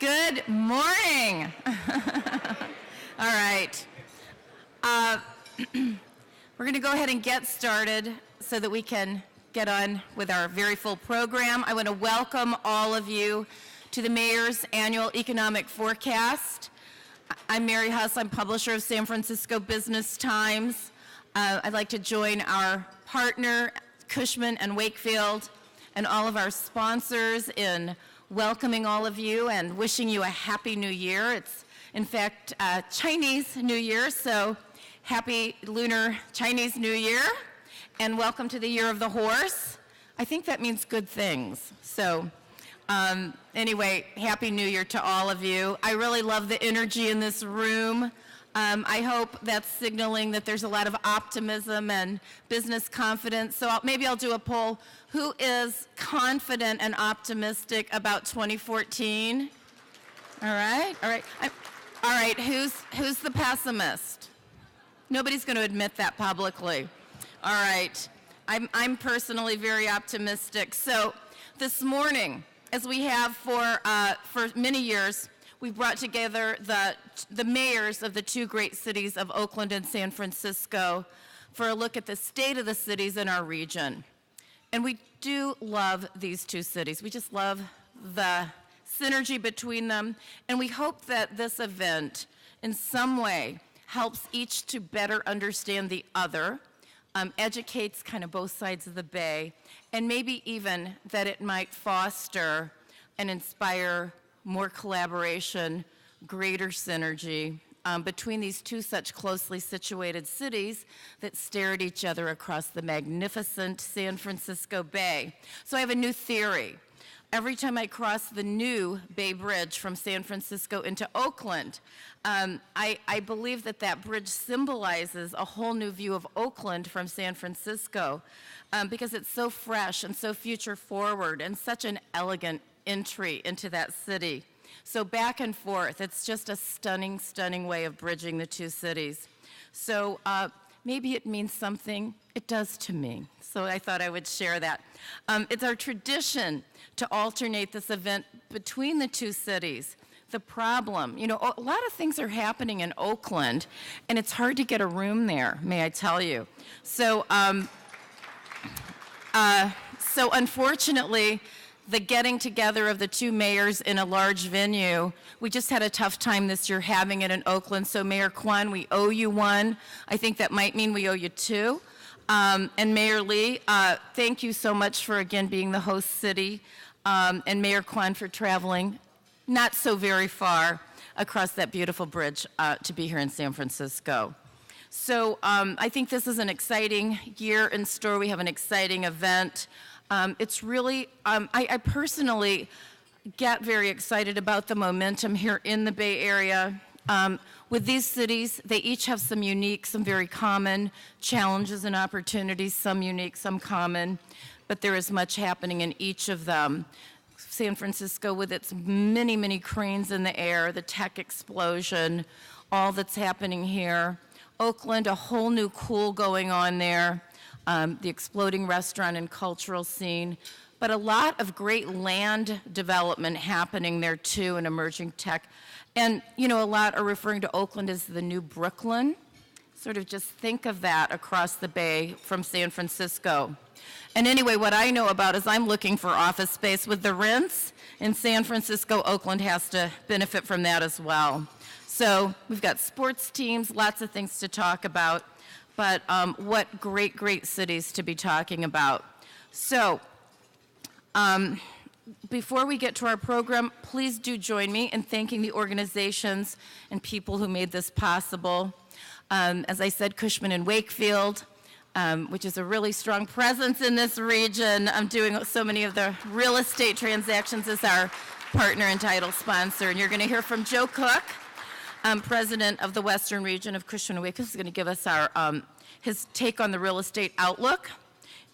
Good morning. All right. We're going to go ahead and get started so that we can get on with our very full program. I want to welcome all of you to the Mayor's Annual Economic Forecast. I'm Mary Huss. I'm publisher of San Francisco Business Times. I'd like to join our partner, Cushman & Wakefield, and all of our sponsors in welcoming all of you and wishing you a happy new year. It's, in fact, Chinese New Year, so happy Lunar Chinese New Year, and welcome to the Year of the Horse. I think that means good things. So anyway, happy New Year to all of you. I really love the energy in this room. I hope that's signaling that there's a lot of optimism and business confidence. So maybe I'll do a poll. Who is confident and optimistic about 2014? All right, all right. All right, who's the pessimist? Nobody's going to admit that publicly. All right, I'm personally very optimistic. So this morning, as we have for many years, we brought together the mayors of the two great cities of Oakland and San Francisco for a look at the state of the cities in our region. And we do love these two cities. We just love the synergy between them. And we hope that this event in some way helps each to better understand the other, educates kind of both sides of the bay, and maybe even that it might foster and inspire more collaboration, greater synergy between these two such closely situated cities that stare at each other across the magnificent San Francisco Bay. So I have a new theory. Every time I cross the new Bay Bridge from San Francisco into Oakland, I believe that bridge symbolizes a whole new view of Oakland from San Francisco because it's so fresh and so future forward and such an elegant entry into that city. So back and forth, it's just a stunning, stunning way of bridging the two cities. So maybe it means something. It does to me. So I thought I would share that. It's our tradition to alternate this event between the two cities. The problem, a lot of things are happening in Oakland, and it's hard to get a room there, may I tell you. So unfortunately, the getting together of the two mayors in a large venue, we just had a tough time this year having it in Oakland. So Mayor Quan, we owe you one. I think that might mean we owe you two. And Mayor Lee, thank you so much for again being the host city. And Mayor Quan for traveling not so very far across that beautiful bridge to be here in San Francisco. So I think this is an exciting year in store. We have an exciting event. It's really, I personally get very excited about the momentum here in the Bay Area. With these cities, they each have some unique, some very common challenges and opportunities, some unique, some common, but there is much happening in each of them. San Francisco with its many, many cranes in the air, the tech explosion, all that's happening here. Oakland, a whole new cool going on there. The exploding restaurant and cultural scene, but a lot of great land development happening there too, and emerging tech. And, a lot are referring to Oakland as the new Brooklyn. Sort of just think of that across the bay from San Francisco. And anyway, what I know about is I'm looking for office space with the rents in San Francisco. Oakland has to benefit from that as well. So we've got sports teams, lots of things to talk about. But what great, great cities to be talking about. So before we get to our program, please do join me in thanking the organizations and people who made this possible. As I said, Cushman & Wakefield, which is a really strong presence in this region. I'm doing so many of the real estate transactions as our partner and title sponsor. And you're going to hear from Joe Cook, president of the Western region of Cushman & Wakefield, is going to give us his take on the real estate outlook.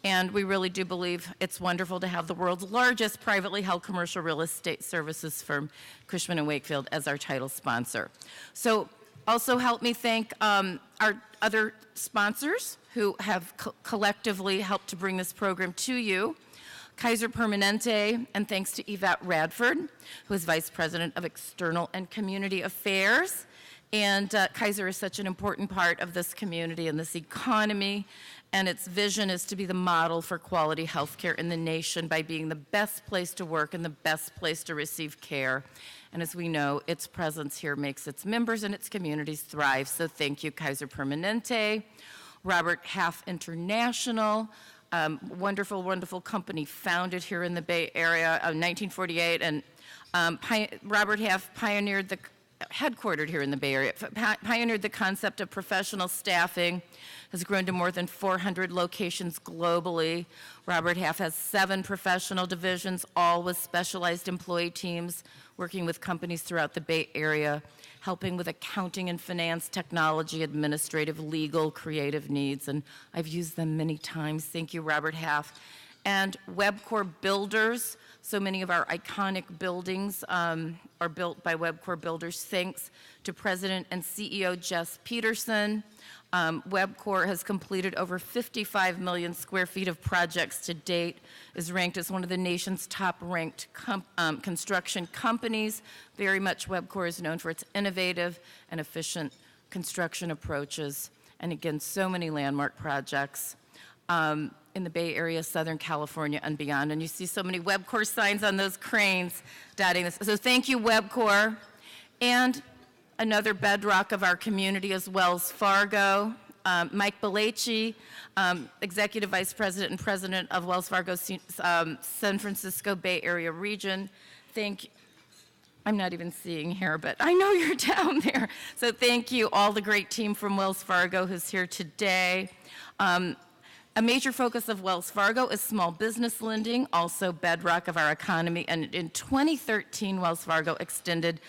And we really do believe it's wonderful to have the world's largest privately held commercial real estate services firm, Cushman & Wakefield, as our title sponsor. So also help me thank our other sponsors who have collectively helped to bring this program to you. Kaiser Permanente, and thanks to Yvette Radford, who is Vice President of External and Community Affairs. And Kaiser is such an important part of this community and this economy, and its vision is to be the model for quality health care in the nation by being the best place to work and the best place to receive care. And as we know, its presence here makes its members and its communities thrive. So thank you, Kaiser Permanente. Robert Half International, wonderful, wonderful company founded here in the Bay Area in 1948. And Robert Half headquartered here in the Bay Area, pioneered the concept of professional staffing, has grown to more than 400 locations globally. Robert Half has 7 professional divisions, all with specialized employee teams, working with companies throughout the Bay Area, helping with accounting and finance, technology, administrative, legal, creative needs, and I've used them many times. Thank you, Robert Half. And WebCore Builders, so many of our iconic buildings are built by WebCore Builders. Thanks to President and CEO Jess Peterson. WebCore has completed over 55 million square feet of projects to date, is ranked as one of the nation's top-ranked construction companies. Very much WebCore is known for its innovative and efficient construction approaches, and again, so many landmark projects in the Bay Area, Southern California, and beyond. And you see so many WebCore signs on those cranes dotting this. So thank you, WebCore. And another bedrock of our community is Wells Fargo. Mike Bellacci, Executive Vice President and President of Wells Fargo San Francisco Bay Area region. Thank you. I'm not even seeing here, but I know you're down there. So thank you, all the great team from Wells Fargo who's here today. A major focus of Wells Fargo is small business lending, also bedrock of our economy. And in 2013, Wells Fargo extended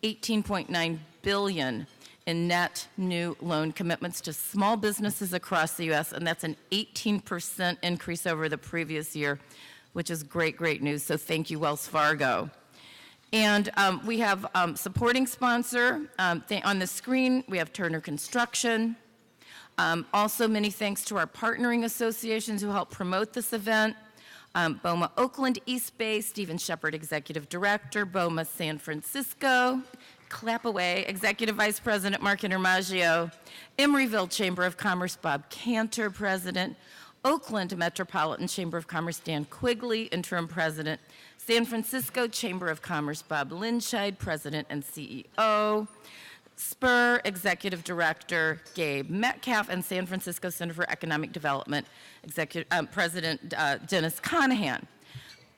$18.9 billion in net new loan commitments to small businesses across the U.S., and that's an 18% increase over the previous year, which is great, great news. So thank you, Wells Fargo. And we have supporting sponsor on the screen. We have Turner Construction. Also, many thanks to our partnering associations who help promote this event. BOMA Oakland East Bay, Stephen Shepard, Executive Director. BOMA San Francisco, clap away, Executive Vice President Mark Intermaggio. Emeryville Chamber of Commerce, Bob Cantor, President. Oakland Metropolitan Chamber of Commerce, Dan Quigley, Interim President. San Francisco Chamber of Commerce, Bob Linscheid, President and CEO. Spur Executive Director Gabe Metcalf, and San Francisco Center for Economic Development President Dennis Conahan.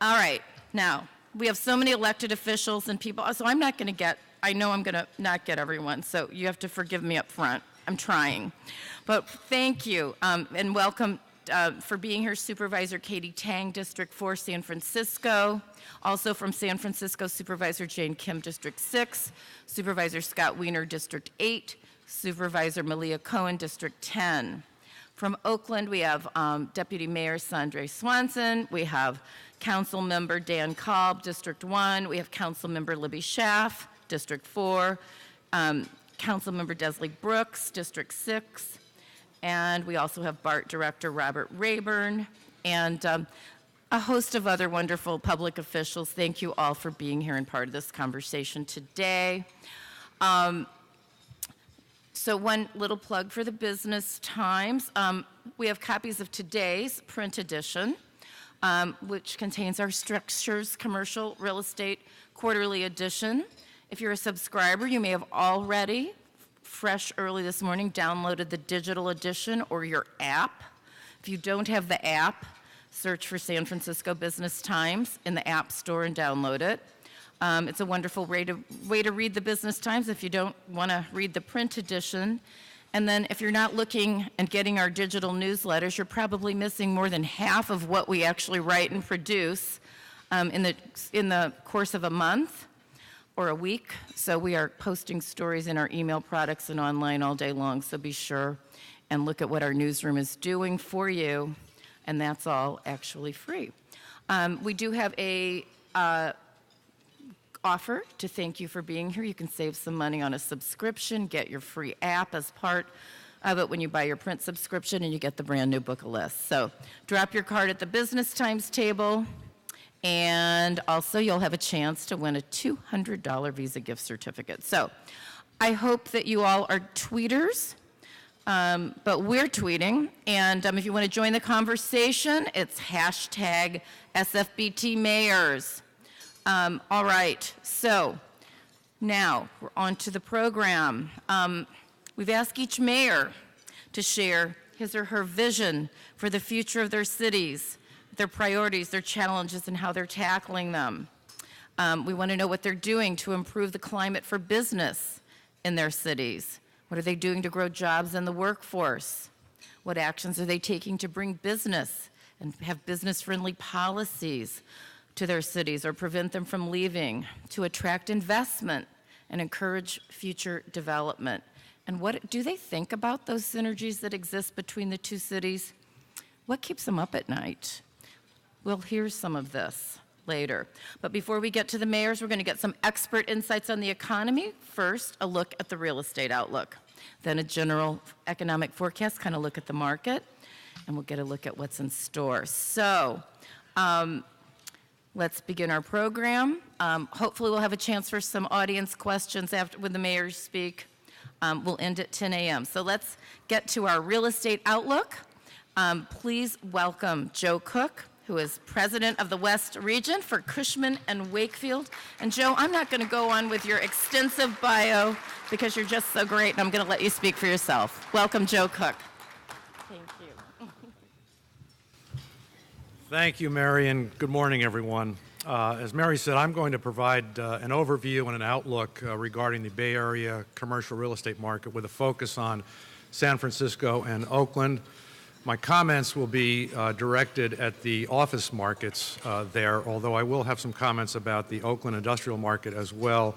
All right, now we have so many elected officials and people, so I'm not going to get, I know I'm going to not get everyone, so you have to forgive me up front. I'm trying. But thank you and welcome for being here, Supervisor Katie Tang, District 4, San Francisco. Also from San Francisco, Supervisor Jane Kim, District 6, Supervisor Scott Wiener, District 8, Supervisor Malia Cohen, District 10. From Oakland, we have Deputy Mayor Sandre Swanson. We have Council Member Dan Kolb, District 1. We have Council Member Libby Schaff, District 4. Council Member Desley Brooks, District 6. And we also have BART Director Robert Rayburn, and a host of other wonderful public officials. Thank you all for being here and part of this conversation today. So one little plug for the Business Times. We have copies of today's print edition, which contains our Structures Commercial Real Estate Quarterly Edition. If you're a subscriber, you may have already, fresh early this morning, downloaded the digital edition or your app. If you don't have the app, search for San Francisco Business Times in the App Store and download it. It's a wonderful way to read the Business Times if you don't want to read the print edition. And then if you're not looking and getting our digital newsletters, you're probably missing more than half of what we actually write and produce in the course of a month or a week. So we are posting stories in our email products and online all day long, so be sure and look at what our newsroom is doing for you, and that's all actually free. We do have a offer to thank you for being here. You can save some money on a subscription, get your free app as part but when you buy your print subscription and you get the brand new book list. So drop your card at the Business Times table, and also you'll have a chance to win a $200 Visa gift certificate. So I hope that you all are tweeters, but we're tweeting, and if you want to join the conversation, it's hashtag SFBTMayors. All right, so now we're on to the program. We've asked each mayor to share his or her vision for the future of their cities, their priorities, their challenges, and how they're tackling them. We want to know what they're doing to improve the climate for business in their cities. What are they doing to grow jobs in the workforce? What actions are they taking to bring business and have business-friendly policies to their cities or prevent them from leaving, to attract investment and encourage future development? And what do they think about those synergies that exist between the two cities? What keeps them up at night? We'll hear some of this later. But before we get to the mayors, we're going to get some expert insights on the economy. First, a look at the real estate outlook. Then a general economic forecast, kind of look at the market. And we'll get a look at what's in store. So let's begin our program. Hopefully we'll have a chance for some audience questions after when the mayors speak. We'll end at 10 a.m. So let's get to our real estate outlook. Please welcome Joe Cook, who is president of the West Region for Cushman and Wakefield. And Joe, I'm not going to go on with your extensive bio because you're just so great, and I'm going to let you speak for yourself. Welcome, Joe Cook. Thank you. Thank you, Mary, and good morning, everyone. As Mary said, I'm going to provide an overview and an outlook regarding the Bay Area commercial real estate market with a focus on San Francisco and Oakland. My comments will be directed at the office markets there, although I will have some comments about the Oakland industrial market as well,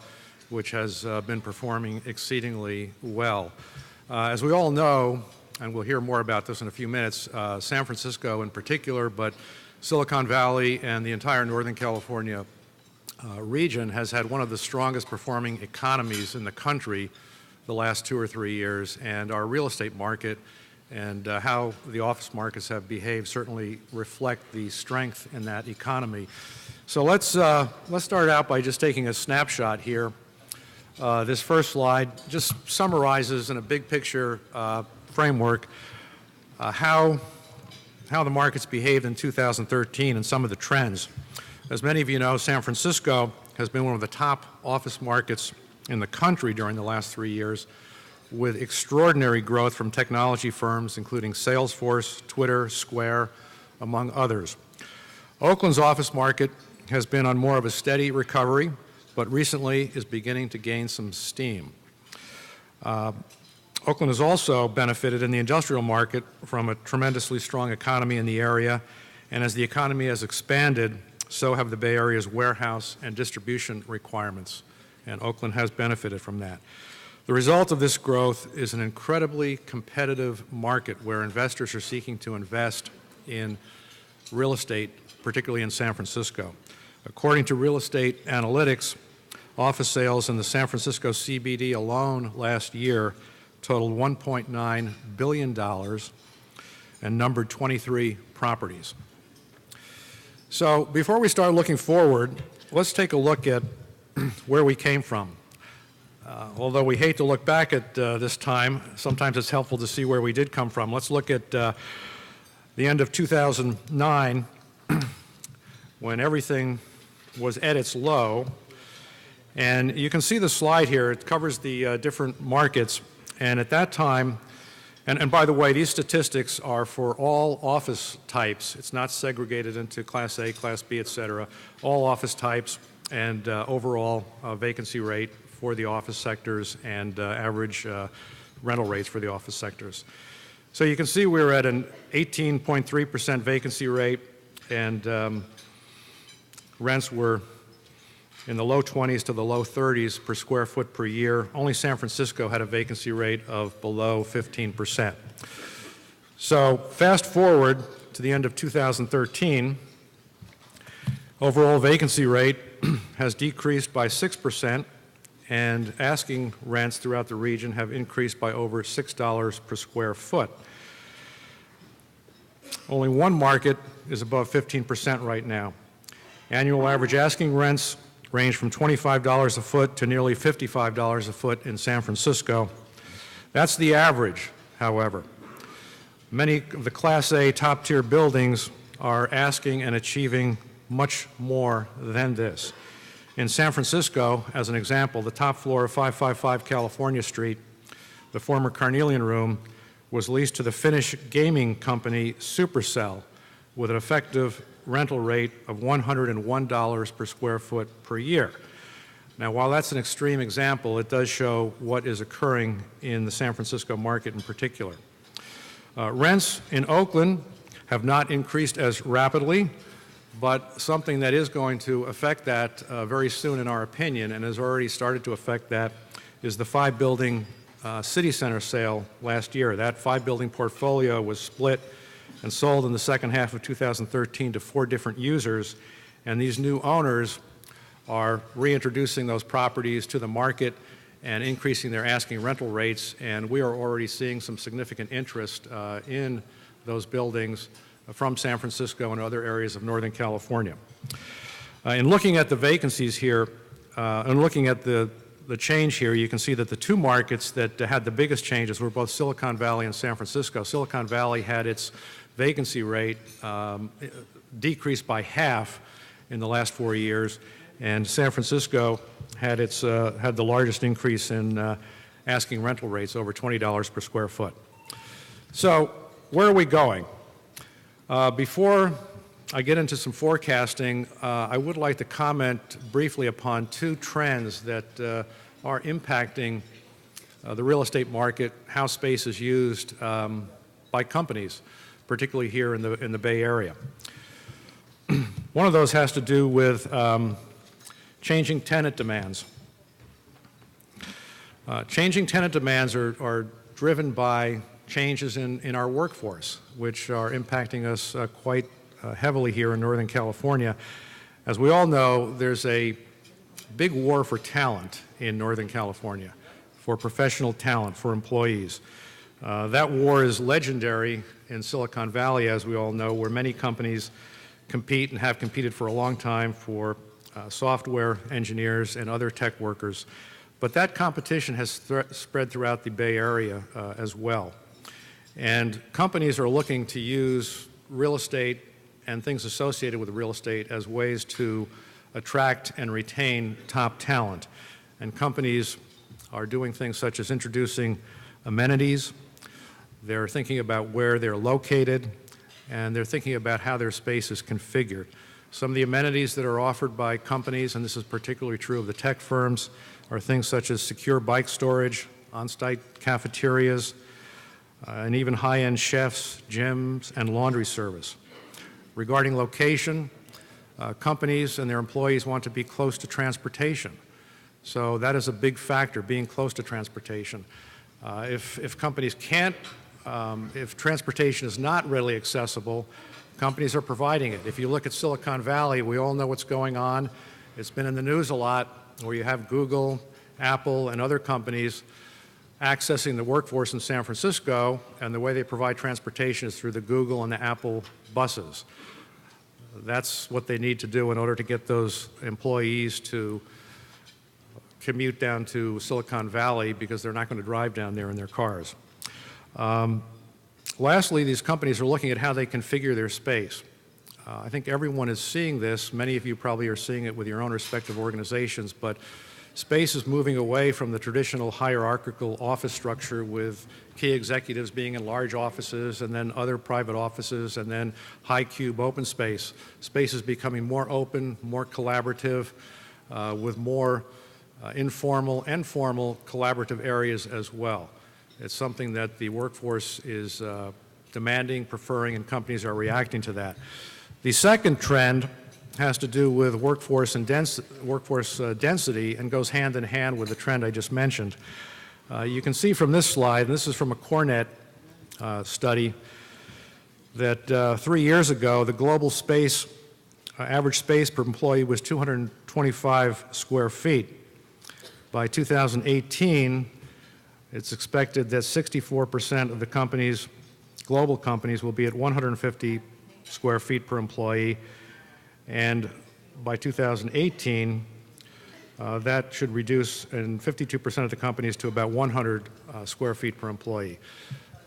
which has been performing exceedingly well. As we all know, and we'll hear more about this in a few minutes, San Francisco in particular, but Silicon Valley and the entire Northern California region has had one of the strongest performing economies in the country the last 2 or 3 years, and our real estate market and how the office markets have behaved certainly reflect the strength in that economy. So let's start out by just taking a snapshot here. This first slide just summarizes in a big picture framework how the markets behaved in 2013 and some of the trends. As many of you know, San Francisco has been one of the top office markets in the country during the last 3 years, with extraordinary growth from technology firms including Salesforce, Twitter, Square, among others. Oakland's office market has been on more of a steady recovery, but recently is beginning to gain some steam. Oakland has also benefited in the industrial market from a tremendously strong economy in the area, and as the economy has expanded, so have the Bay Area's warehouse and distribution requirements, and Oakland has benefited from that. The result of this growth is an incredibly competitive market where investors are seeking to invest in real estate, particularly in San Francisco. According to real estate analytics, office sales in the San Francisco CBD alone last year totaled $1.9 billion and numbered 23 properties. So before we start looking forward, let's take a look at where we came from. Although we hate to look back at this time, sometimes it's helpful to see where we did come from. Let's look at the end of 2009 when everything was at its low. And you can see the slide here. It covers the different markets. And at that time, and by the way, these statistics are for all office types. It's not segregated into Class A, Class B, et cetera. All office types and overall vacancy rate for the office sectors and average rental rates for the office sectors. So you can see we're at an 18.3% vacancy rate, and rents were in the low 20s to the low 30s per square foot per year. Only San Francisco had a vacancy rate of below 15%. So fast forward to the end of 2013, overall vacancy rate has decreased by 6%, and asking rents throughout the region have increased by over $6 per square foot. Only one market is above 15% right now. Annual average asking rents range from $25 a foot to nearly $55 a foot in San Francisco. That's the average, however. Many of the Class A top-tier buildings are asking and achieving much more than this. In San Francisco, as an example, the top floor of 555 California Street, the former Carnelian Room, was leased to the Finnish gaming company Supercell with an effective rental rate of $101 per square foot per year. Now, while that's an extreme example, it does show what is occurring in the San Francisco market in particular. Rents in Oakland have not increased as rapidly, but something that is going to affect that very soon, in our opinion, and has already started to affect that, is the 5-building city center sale last year. That 5-building portfolio was split and sold in the second half of 2013 to 4 different users, and these new owners are reintroducing those properties to the market and increasing their asking rental rates, and we are already seeing some significant interest in those buildings from San Francisco and other areas of Northern California. In looking at the vacancies here, and looking at the change here, you can see that the 2 markets that had the biggest changes were both Silicon Valley and San Francisco. Silicon Valley had its vacancy rate decreased by half in the last 4 years, and San Francisco had the largest increase in asking rental rates, over $20 per square foot. So where are we going? Before I get into some forecasting, I would like to comment briefly upon 2 trends that are impacting the real estate market, how space is used by companies, particularly here in the Bay Area. One of those has to do with changing tenant demands. Changing tenant demands are driven by changes in our workforce, which are impacting us quite heavily here in Northern California. As we all know, there's a big war for talent in Northern California, for professional talent, for employees. That war is legendary in Silicon Valley, as we all know, where many companies compete and have competed for a long time for software engineers and other tech workers. But that competition has spread throughout the Bay Area as well. And companies are looking to use real estate and things associated with real estate as ways to attract and retain top talent. And companies are doing things such as introducing amenities. They're thinking about where they're located, and they're thinking about how their space is configured. Some of the amenities that are offered by companies, and this is particularly true of the tech firms, are things such as secure bike storage, on-site cafeterias, and even high-end chefs, gyms, and laundry service. Regarding location, companies and their employees want to be close to transportation. So that is a big factor, being close to transportation. If companies can't, if transportation is not readily accessible, companies are providing it. If you look at Silicon Valley, we all know what's going on. It's been in the news a lot, where you have Google, Apple, and other companies accessing the workforce in San Francisco, and the way they provide transportation is through the Google and the Apple buses. That's what they need to do in order to get those employees to commute down to Silicon Valley, because they're not going to drive down there in their cars. Lastly, these companies are looking at how they configure their space. I think everyone is seeing this. Many of you probably are seeing it with your own respective organizations, but space is moving away from the traditional hierarchical office structure, with key executives being in large offices and then other private offices and then high cube open space. Space is becoming more open, more collaborative, with more informal and formal collaborative areas as well. It's something that the workforce is demanding, preferring, and companies are reacting to that. The second trend has to do with workforce density, and goes hand in hand with the trend I just mentioned. You can see from this slide, and this is from a CoreNet study, that 3 years ago, the global space, average space per employee was 225 square feet. By 2018, it's expected that 64% of the companies, global companies, will be at 150 square feet per employee, and by 2018, that should reduce in 52% of the companies to about 100 square feet per employee.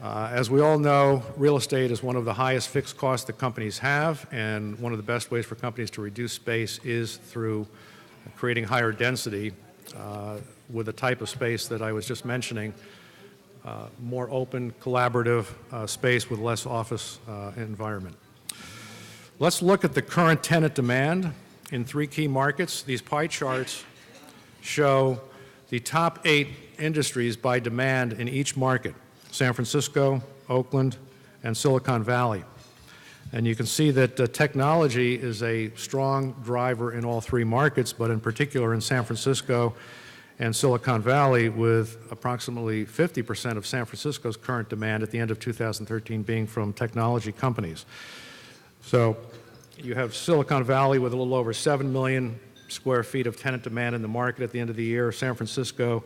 As we all know, real estate is one of the highest fixed costs that companies have, and one of the best ways for companies to reduce space is through creating higher density with the type of space that I was just mentioning, more open, collaborative space with less office environment. Let's look at the current tenant demand in 3 key markets. These pie charts show the top 8 industries by demand in each market: San Francisco, Oakland, and Silicon Valley. And you can see that technology is a strong driver in all 3 markets, but in particular in San Francisco and Silicon Valley, with approximately 50% of San Francisco's current demand at the end of 2013 being from technology companies. So you have Silicon Valley with a little over 7 million square feet of tenant demand in the market at the end of the year, San Francisco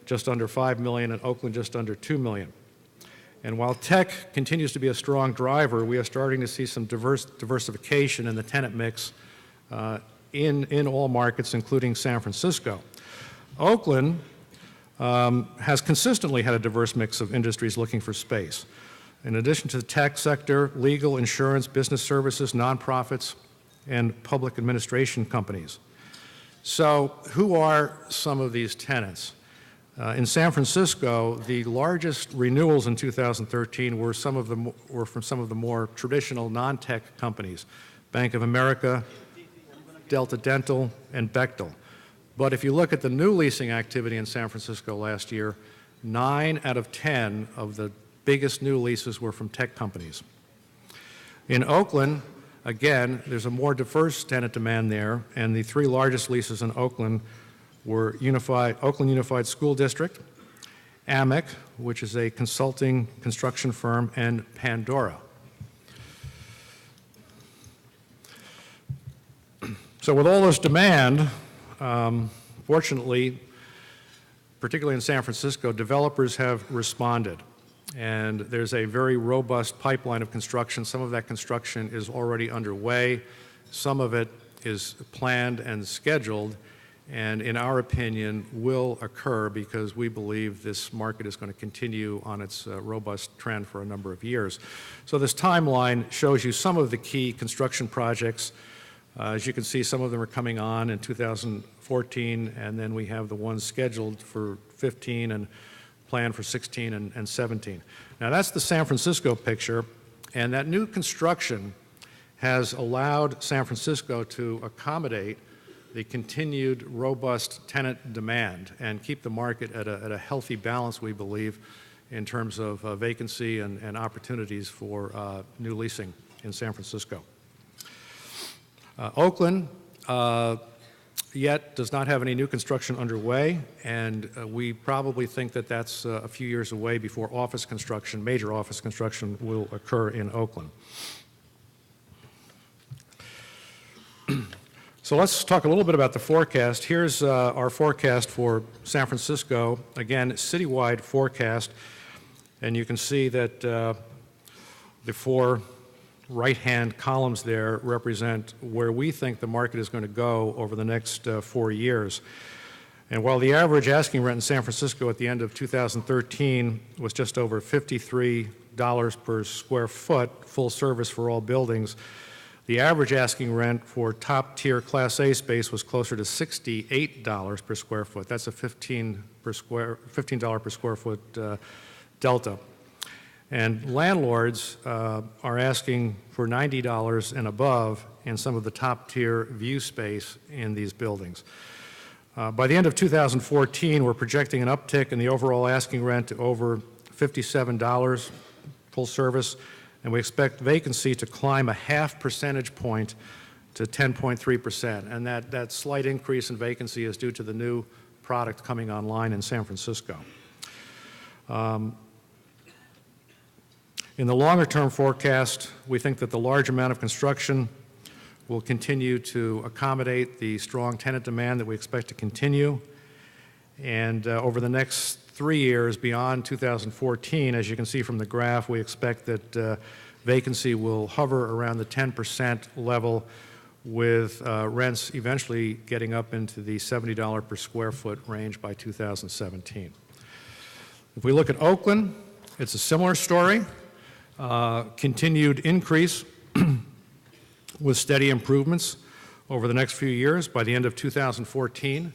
just under 5 million, and Oakland just under 2 million. And while tech continues to be a strong driver, we are starting to see some diversification in the tenant mix in all markets, including San Francisco. Oakland has consistently had a diverse mix of industries looking for space. In addition to the tech sector, legal, insurance, business services, nonprofits, and public administration companies. So who are some of these tenants? In San Francisco, the largest renewals in 2013 were from some of the more traditional non-tech companies: Bank of America, Delta Dental, and Bechtel. But if you look at the new leasing activity in San Francisco last year, 9 out of 10 of the biggest new leases were from tech companies. In Oakland, again, there's a more diverse tenant demand there, and the 3 largest leases in Oakland were Oakland Unified School District, AMEC, which is a consulting construction firm, and Pandora. So with all this demand, fortunately, particularly in San Francisco, developers have responded, and there's a very robust pipeline of construction. Some of that construction is already underway. Some of it is planned and scheduled, and in our opinion will occur because we believe this market is going to continue on its robust trend for a number of years. So this timeline shows you some of the key construction projects. As you can see, some of them are coming on in 2014, and then we have the ones scheduled for 15 and planned for 16 and 17. Now that's the San Francisco picture, and that new construction has allowed San Francisco to accommodate the continued robust tenant demand and keep the market at a healthy balance, we believe, in terms of vacancy and opportunities for new leasing in San Francisco. Oakland yet does not have any new construction underway, and we probably think that that's a few years away before office construction, major office construction, will occur in Oakland. So let's talk a little bit about the forecast. Here's our forecast for San Francisco. Again, citywide forecast, and you can see that the 4 right-hand columns there represent where we think the market is going to go over the next 4 years. And while the average asking rent in San Francisco at the end of 2013 was just over $53 per square foot, full service for all buildings, the average asking rent for top-tier Class A space was closer to $68 per square foot. That's a $15 per square foot delta. And landlords are asking for $90 and above in some of the top-tier view space in these buildings. By the end of 2014, we're projecting an uptick in the overall asking rent to over $57 full service, and we expect vacancy to climb a half percentage point to 10.3%. And that slight increase in vacancy is due to the new product coming online in San Francisco. In the longer-term forecast, we think that the large amount of construction will continue to accommodate the strong tenant demand that we expect to continue, And over the next 3 years, beyond 2014, as you can see from the graph, we expect that vacancy will hover around the 10% level, with rents eventually getting up into the $70 per square foot range by 2017. If we look at Oakland, it's a similar story. Continued increase with steady improvements over the next few years. By the end of 2014,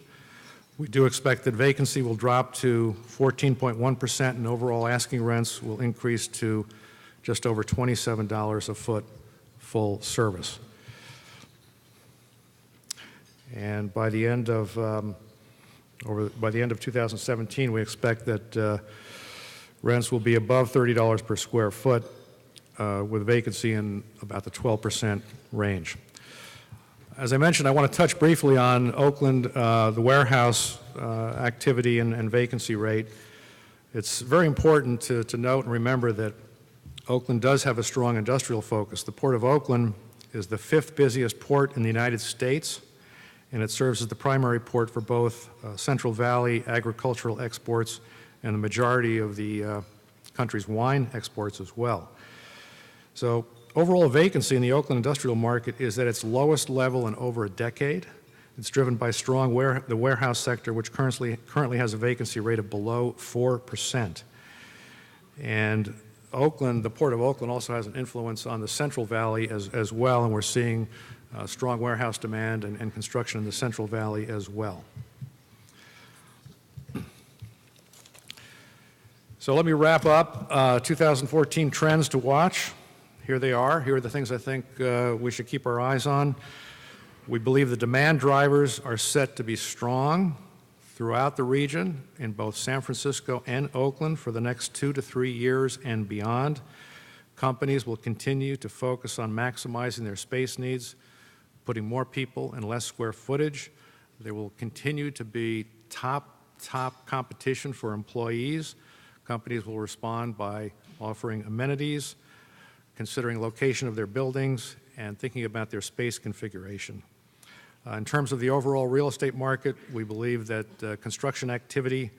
we do expect that vacancy will drop to 14.1%, and overall asking rents will increase to just over $27 a foot full service. And by the end of 2017, we expect that rents will be above $30 per square foot, with vacancy in about the 12% range. As I mentioned, I want to touch briefly on Oakland, the warehouse activity and vacancy rate. It's very important to note and remember that Oakland does have a strong industrial focus. The Port of Oakland is the 5th busiest port in the United States, and it serves as the primary port for both Central Valley agricultural exports and the majority of the country's wine exports as well. So overall vacancy in the Oakland industrial market is at its lowest level in over a decade. It's driven by the warehouse sector, which currently has a vacancy rate of below 4%. And Oakland, the Port of Oakland, also has an influence on the Central Valley as well, and we're seeing strong warehouse demand and construction in the Central Valley as well. So let me wrap up 2014 trends to watch. Here they are. Here are the things I think we should keep our eyes on. We believe the demand drivers are set to be strong throughout the region in both San Francisco and Oakland for the next 2 to 3 years and beyond. Companies will continue to focus on maximizing their space needs, putting more people in less square footage. There will continue to be top competition for employees. Companies will respond by offering amenities, considering location of their buildings, and thinking about their space configuration. In terms of the overall real estate market, we believe that construction activity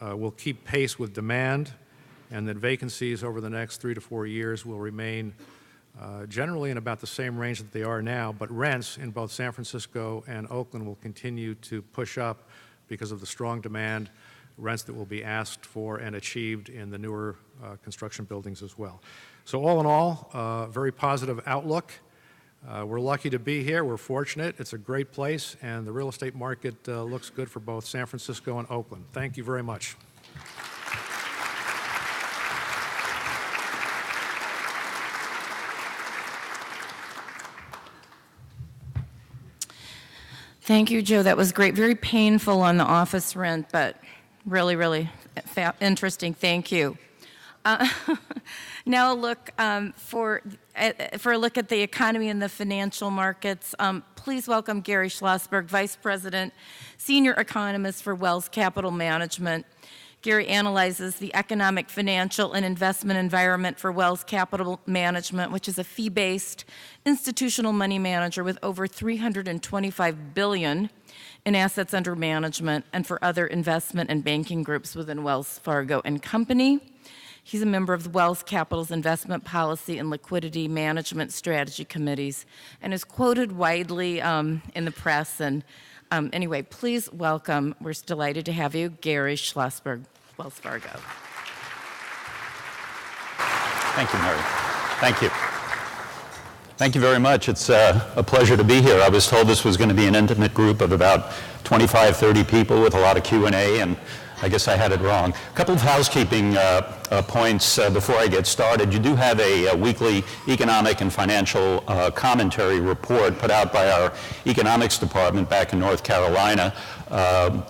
will keep pace with demand, and that vacancies over the next 3 to 4 years will remain generally in about the same range that they are now, but rents in both San Francisco and Oakland will continue to push up because of the strong demand, rents that will be asked for and achieved in the newer construction buildings as well. So all in all, very positive outlook. We're lucky to be here. We're fortunate. It's a great place, and the real estate market looks good for both San Francisco and Oakland. Thank you very much. Thank you, Joe. That was great. Very painful on the office rent, but really, really interesting. Thank you. Now a look for a look at the economy and the financial markets. Please welcome Gary Schlossberg, Vice President, Senior Economist for Wells Capital Management. Gary analyzes the economic, financial, and investment environment for Wells Capital Management, which is a fee-based institutional money manager with over $325 billion in assets under management, and for other investment and banking groups within Wells Fargo and Company. He's a member of the Wells Capital's Investment Policy and Liquidity Management Strategy Committees and is quoted widely in the press. And anyway, please welcome, we're delighted to have you, Gary Schlossberg, Wells Fargo. Thank you, Mary. Thank you. Thank you very much. It's a pleasure to be here. I was told this was going to be an intimate group of about 25, 30 people with a lot of Q&A, and I guess I had it wrong. A couple of housekeeping points before I get started. You do have a weekly economic and financial commentary report put out by our economics department back in North Carolina.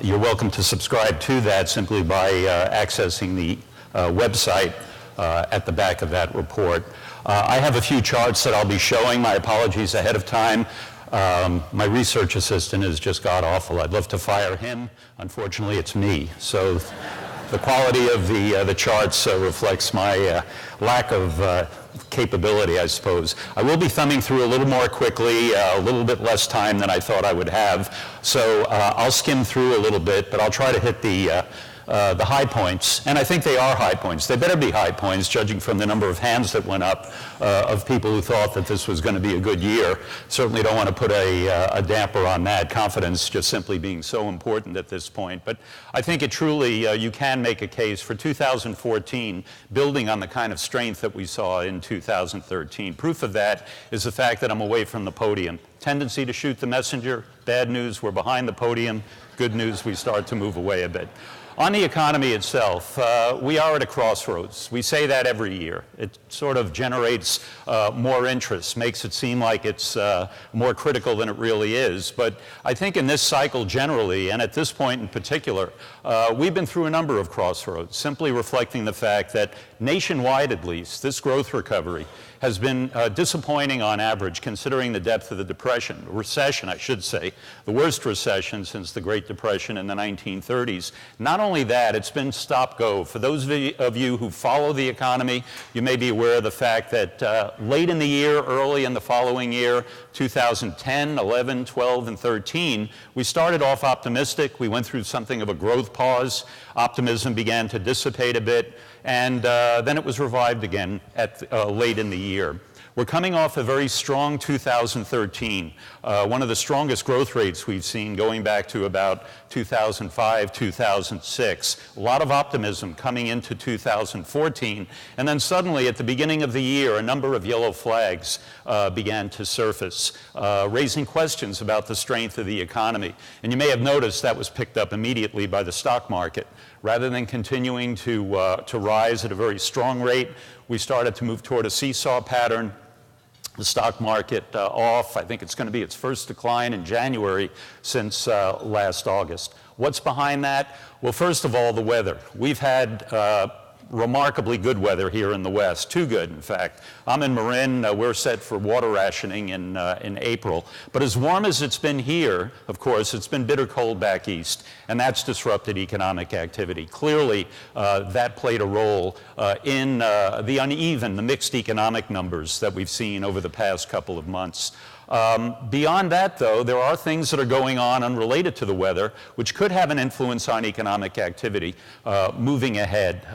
You're welcome to subscribe to that simply by accessing the website at the back of that report. I have a few charts that I'll be showing. My apologies ahead of time. My research assistant is just god-awful. I'd love to fire him. Unfortunately, it's me. So the quality of the charts reflects my lack of capability, I suppose. I will be thumbing through a little more quickly, a little bit less time than I thought I would have. So I'll skim through a little bit, but I'll try to hit the high points, and I think they are high points. They better be high points, judging from the number of hands that went up of people who thought that this was going to be a good year. Certainly don't want to put a damper on that. Confidence just simply being so important at this point. But I think it truly, you can make a case for 2014, building on the kind of strength that we saw in 2013. Proof of that is the fact that I'm away from the podium. Tendency to shoot the messenger. Bad news, we're behind the podium. Good news, we start to move away a bit. On the economy itself, we are at a crossroads. We say that every year. It sort of generates more interest, makes it seem like it's more critical than it really is. But I think in this cycle generally, and at this point in particular, we've been through a number of crossroads, simply reflecting the fact that nationwide at least, this growth recovery has been disappointing on average, considering the depth of the recession, I should say, the worst recession since the Great Depression in the 1930s. Not only that, it's been stop-go. For those of you who follow the economy, you may be aware of the fact that late in the year, early in the following year, 2010, 11, 12, and 13, we started off optimistic. We went through something of a growth pause. Optimism began to dissipate a bit, and then it was revived again at late in the year. We're coming off a very strong 2013, one of the strongest growth rates we've seen going back to about 2005, 2006. A lot of optimism coming into 2014, and then suddenly at the beginning of the year, a number of yellow flags began to surface, raising questions about the strength of the economy. And you may have noticed that was picked up immediately by the stock market. Rather than continuing to rise at a very strong rate, we started to move toward a seesaw pattern. The stock market off. I think it's going to be its first decline in January since last August. What's behind that? Well, first of all, the weather. We've had remarkably good weather here in the West, too good, in fact. I'm in Marin. We're set for water rationing in April. But as warm as it's been here, of course, it's been bitter cold back east, and that's disrupted economic activity. Clearly, that played a role in the uneven, the mixed economic numbers that we've seen over the past couple of months. Beyond that, though, there are things that are going on unrelated to the weather, which could have an influence on economic activity moving ahead.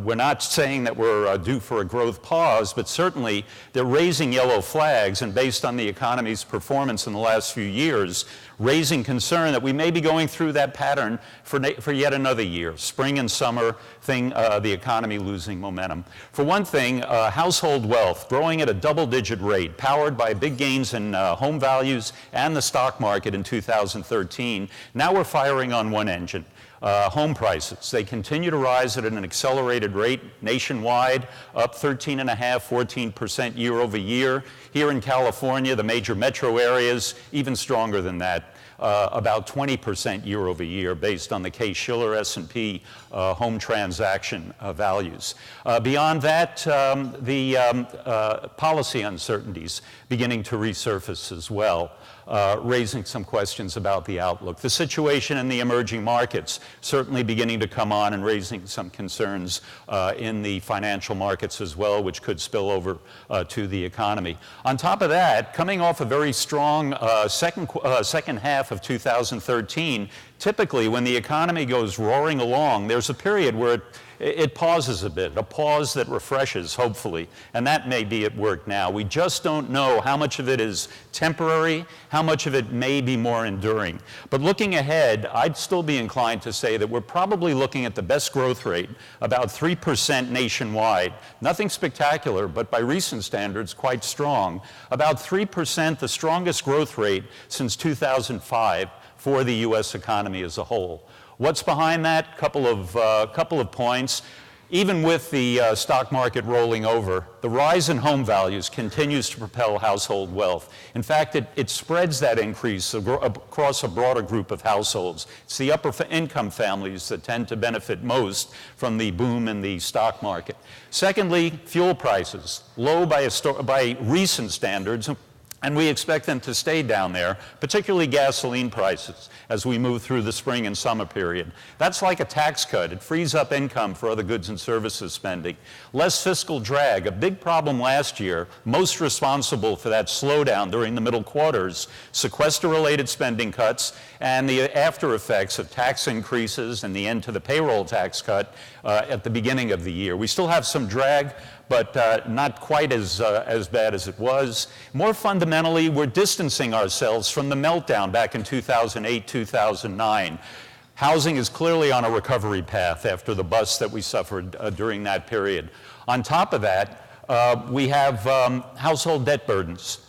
We're not saying that we're due for a growth pause, but certainly they're raising yellow flags, and based on the economy's performance in the last few years, raising concern that we may be going through that pattern for yet another year, spring and summer, the economy losing momentum. For one thing, household wealth growing at a double-digit rate, powered by big gains in home values and the stock market in 2013. Now we're firing on one engine. Home prices, they continue to rise at an accelerated rate nationwide, up 13.5%, 14% year over year. Here in California, the major metro areas, even stronger than that. About 20% year over year based on the Case-Shiller S&P home transaction values. Beyond that, the policy uncertainties beginning to resurface as well. Raising some questions about the outlook. The situation in the emerging markets certainly beginning to come on and raising some concerns in the financial markets as well, which could spill over to the economy. On top of that, coming off a very strong second half of 2013, typically when the economy goes roaring along, there's a period where it pauses a bit, a pause that refreshes, hopefully, and that may be at work now. We just don't know how much of it is temporary, how much of it may be more enduring. But looking ahead, I'd still be inclined to say that we're probably looking at the best growth rate, about 3% nationwide. Nothing spectacular, but by recent standards, quite strong. About 3%, the strongest growth rate since 2005 for the U.S. economy as a whole. What's behind that? Couple of points. Even with the stock market rolling over, the rise in home values continues to propel household wealth. In fact, it spreads that increase across a broader group of households. It's the upper income families that tend to benefit most from the boom in the stock market. Secondly, fuel prices, low by recent standards. And we expect them to stay down there, particularly gasoline prices, as we move through the spring and summer period. That's like a tax cut. It frees up income for other goods and services spending. Less fiscal drag, a big problem last year, most responsible for that slowdown during the middle quarters, sequester-related spending cuts, and the after effects of tax increases and the end to the payroll tax cut at the beginning of the year. We still have some drag, but not quite as bad as it was. More fundamentally, we're distancing ourselves from the meltdown back in 2008, 2009. Housing is clearly on a recovery path after the bust that we suffered during that period. On top of that, we have household debt burdens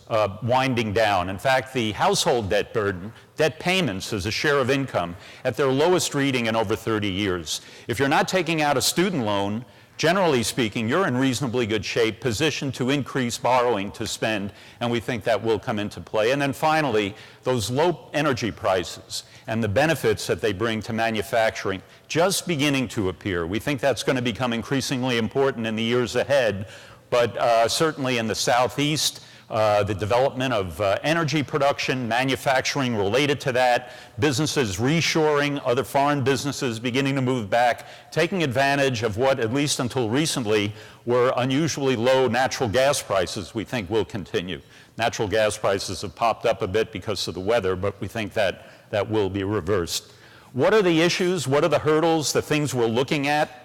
winding down. In fact, the household debt burden, debt payments as a share of income, at their lowest reading in over 30 years. If you're not taking out a student loan, generally speaking, you're in reasonably good shape, positioned to increase borrowing to spend, and we think that will come into play. And then finally, those low energy prices and the benefits that they bring to manufacturing just beginning to appear. We think that's going to become increasingly important in the years ahead, but certainly in the Southeast, the development of energy production, manufacturing related to that, businesses reshoring, other foreign businesses beginning to move back, taking advantage of what, at least until recently, were unusually low natural gas prices, we think will continue. Natural gas prices have popped up a bit because of the weather, but we think that that will be reversed. What are the issues? What are the hurdles, the things we're looking at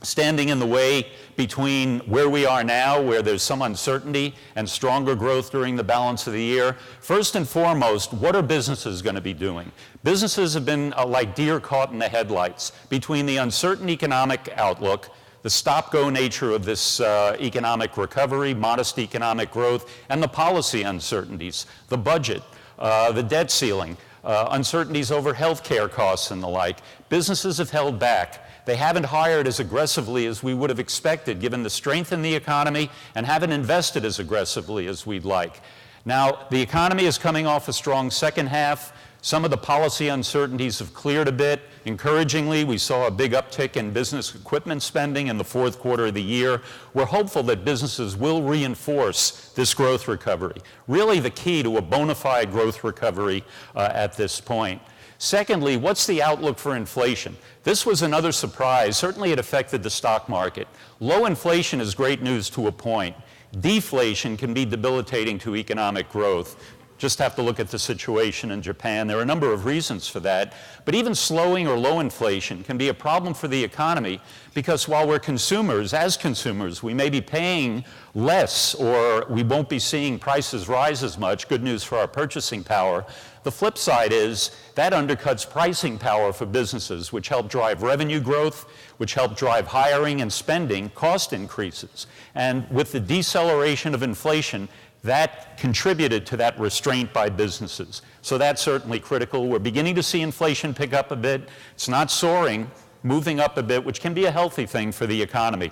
standing in the way between where we are now, where there's some uncertainty, and stronger growth during the balance of the year? First and foremost, what are businesses going to be doing? Businesses have been like deer caught in the headlights between the uncertain economic outlook, the stop-go nature of this economic recovery, modest economic growth, and the policy uncertainties, the budget, the debt ceiling, uncertainties over health care costs and the like. Businesses have held back. They haven't hired as aggressively as we would have expected, given the strength in the economy, and haven't invested as aggressively as we'd like. Now, the economy is coming off a strong second half. Some of the policy uncertainties have cleared a bit. Encouragingly, we saw a big uptick in business equipment spending in the fourth quarter of the year. We're hopeful that businesses will reinforce this growth recovery, really the key to a bona fide growth recovery at this point. Secondly, what's the outlook for inflation? This was another surprise. Certainly it affected the stock market. Low inflation is great news to a point. Deflation can be debilitating to economic growth. Just have to look at the situation in Japan. There are a number of reasons for that. But even slowing or low inflation can be a problem for the economy, because while we're consumers, as consumers, we may be paying less, or we won't be seeing prices rise as much. Good news for our purchasing power. The flip side is that undercuts pricing power for businesses, which help drive revenue growth, which help drive hiring and spending cost increases. And with the deceleration of inflation, that contributed to that restraint by businesses. So that's certainly critical. We're beginning to see inflation pick up a bit. It's not soaring, moving up a bit, which can be a healthy thing for the economy.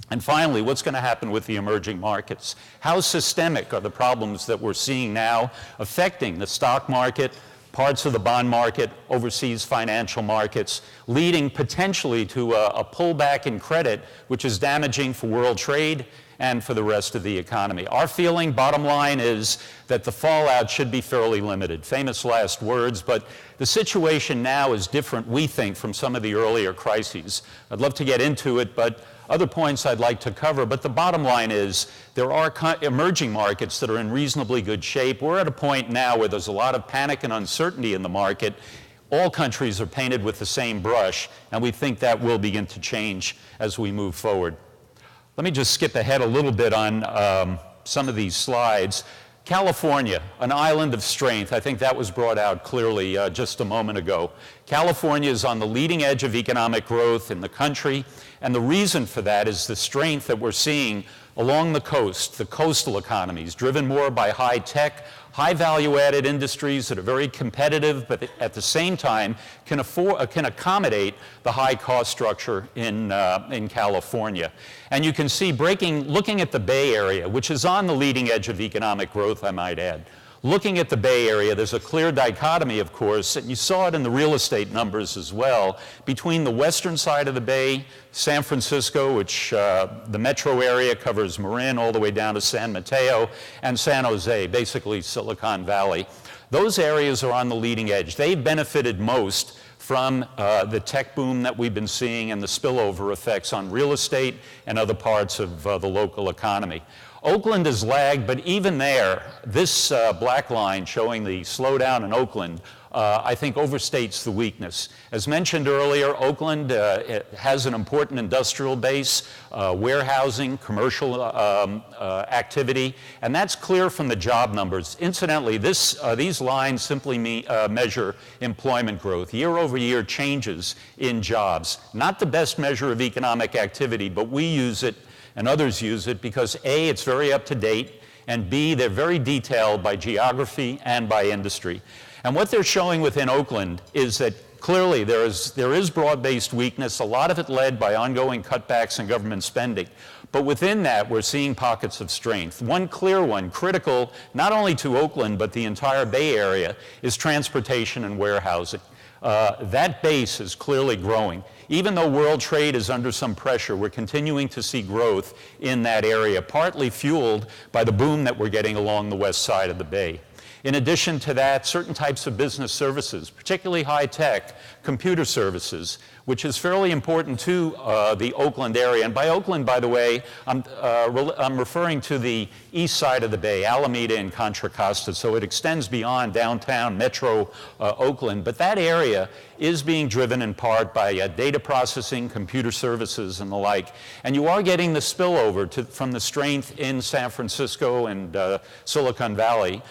And finally, what's going to happen with the emerging markets? How systemic are the problems that we're seeing now affecting the stock market, parts of the bond market, overseas financial markets, leading potentially to a pullback in credit, which is damaging for world trade and for the rest of the economy? Our feeling, bottom line, is that the fallout should be fairly limited. Famous last words, but the situation now is different, we think, from some of the earlier crises. I'd love to get into it, but other points I'd like to cover. But the bottom line is there are emerging markets that are in reasonably good shape. We're at a point now where there's a lot of panic and uncertainty in the market. All countries are painted with the same brush, and we think that will begin to change as we move forward. Let me just skip ahead a little bit on some of these slides. California, an island of strength. I think that was brought out clearly just a moment ago. California is on the leading edge of economic growth in the country, and the reason for that is the strength that we're seeing along the coast, the coastal economies, driven more by high tech, high value-added industries that are very competitive, but at the same time can accommodate the high cost structure in California. And you can see looking at the Bay Area, which is on the leading edge of economic growth, I might add. looking at the Bay Area, there's a clear dichotomy, of course, and you saw it in the real estate numbers as well, between the western side of the Bay, San Francisco, which the metro area covers Marin all the way down to San Mateo, and San Jose, basically Silicon Valley. Those areas are on the leading edge. They've benefited most from the tech boom that we've been seeing and the spillover effects on real estate and other parts of the local economy. Oakland has lagged, but even there, this black line showing the slowdown in Oakland, I think overstates the weakness. As mentioned earlier, Oakland has an important industrial base, warehousing, commercial activity, and that's clear from the job numbers. Incidentally, these lines simply measure employment growth, year-over-year changes in jobs. Not the best measure of economic activity, but we use it and others use it because A, it's very up to date, and B, they're very detailed by geography and by industry. And what they're showing within Oakland is that clearly there is broad-based weakness, a lot of it led by ongoing cutbacks in government spending. But within that, we're seeing pockets of strength. One clear one, critical not only to Oakland, but the entire Bay Area, is transportation and warehousing. That base is clearly growing. Even though world trade is under some pressure, we're continuing to see growth in that area, partly fueled by the boom that we're getting along the west side of the Bay. In addition to that, certain types of business services, particularly high-tech, computer services, which is fairly important to the Oakland area. And by Oakland, by the way, I'm referring to the east side of the Bay, Alameda and Contra Costa, so it extends beyond downtown metro Oakland. But that area is being driven in part by data processing, computer services, and the like. And you are getting the spillover from the strength in San Francisco and Silicon Valley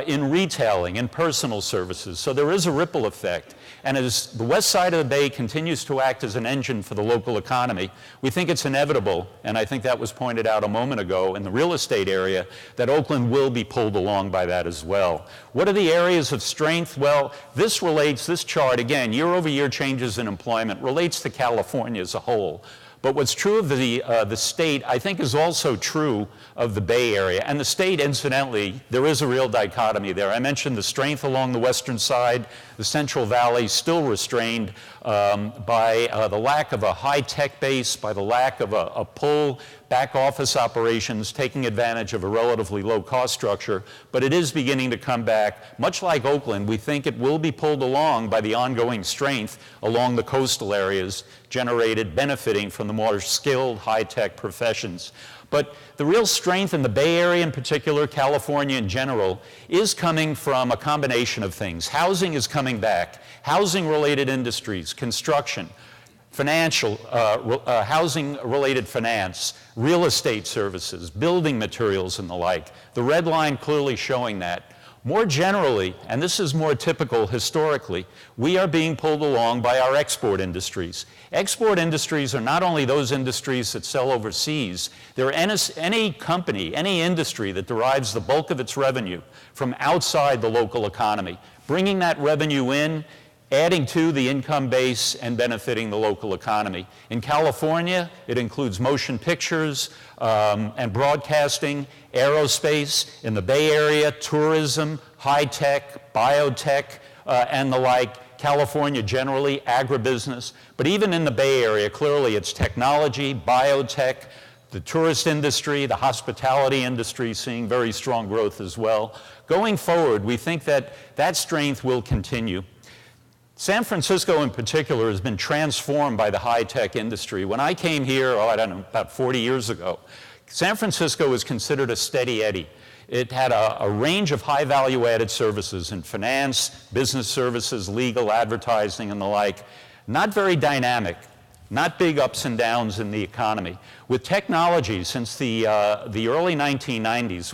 in retailing and personal services. So there is a ripple effect. And as the west side of the Bay continues to act as an engine for the local economy, we think it's inevitable, and I think that was pointed out a moment ago in the real estate area, that Oakland will be pulled along by that as well. What are the areas of strength? Well, this chart, again, year-over-year changes in employment, relates to California as a whole. But what's true of the state, I think, is also true of the Bay Area. And the state, incidentally, there is a real dichotomy there. I mentioned the strength along the western side, the Central Valley still restrained by the lack of a high-tech base, by the lack of a pull, back office operations, taking advantage of a relatively low-cost structure. But it is beginning to come back. Much like Oakland, we think it will be pulled along by the ongoing strength along the coastal areas, benefiting from the more skilled, high-tech professions. But the real strength in the Bay Area in particular, California in general, is coming from a combination of things. Housing is coming back. Housing-related industries, construction, financial, housing-related finance, real estate services, building materials, and the like. The red line clearly showing that. More generally, and this is more typical historically, we are being pulled along by our export industries. Export industries are not only those industries that sell overseas, they're any company, any industry that derives the bulk of its revenue from outside the local economy, bringing that revenue in, adding to the income base and benefiting the local economy. In California, it includes motion pictures and broadcasting, aerospace. In the Bay Area, tourism, high-tech, biotech, and the like. California generally, agribusiness. But even in the Bay Area, clearly it's technology, biotech, the tourist industry, the hospitality industry seeing very strong growth as well. Going forward, we think that that strength will continue. San Francisco in particular has been transformed by the high-tech industry. When I came here, about 40 years ago, San Francisco was considered a steady Eddie. It had a range of high value-added services in finance, business services, legal, advertising, and the like. Not very dynamic, not big ups and downs in the economy. With technology, since the early 1990s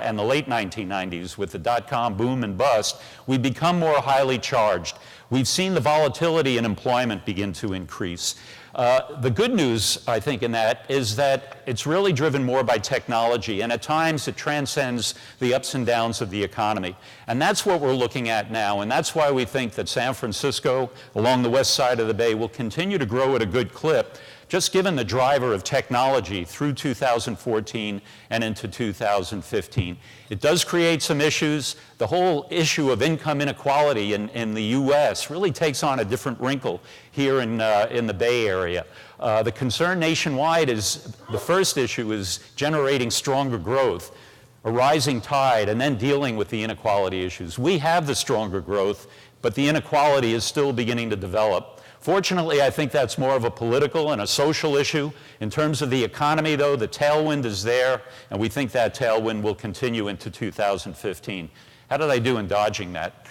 and the late 1990s with the dot-com boom and bust, we've become more highly charged. We've seen the volatility in employment begin to increase. The good news, I think, in that is that it's really driven more by technology, and at times it transcends the ups and downs of the economy. And that's what we're looking at now, and that's why we think that San Francisco, along the west side of the Bay, will continue to grow at a good clip, just given the driver of technology through 2014 and into 2015. It does create some issues. The whole issue of income inequality in the U.S. really takes on a different wrinkle here in the Bay Area. The concern nationwide is, the first issue is generating stronger growth, a rising tide, and then dealing with the inequality issues. We have the stronger growth, but the inequality is still beginning to develop. Fortunately, I think that's more of a political and a social issue. In terms of the economy, though, the tailwind is there, and we think that tailwind will continue into 2015. How did I do in dodging that?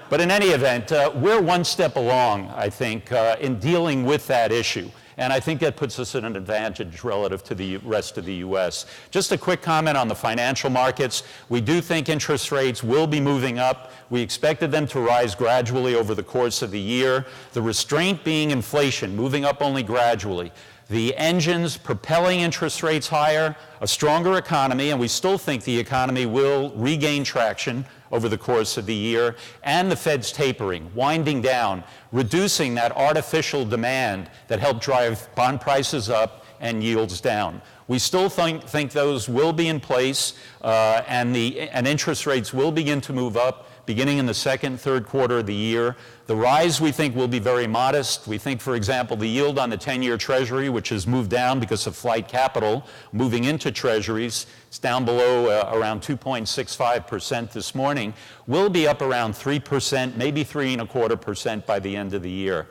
But in any event, we're one step along, I think, in dealing with that issue. And I think that puts us at an advantage relative to the rest of the U.S. Just a quick comment on the financial markets. We do think interest rates will be moving up. We expected them to rise gradually over the course of the year. The restraint being inflation, moving up only gradually. The engines propelling interest rates higher, a stronger economy, and we still think the economy will regain traction over the course of the year, and the Fed's tapering, winding down, reducing that artificial demand that helped drive bond prices up and yields down. We still think those will be in place, and interest rates will begin to move up beginning in the second, third quarter of the year. The rise, we think, will be very modest. We think, for example, the yield on the 10-year Treasury, which has moved down because of flight capital moving into Treasuries, it's down below around 2.65% this morning, will be up around 3%, maybe 3.25% by the end of the year.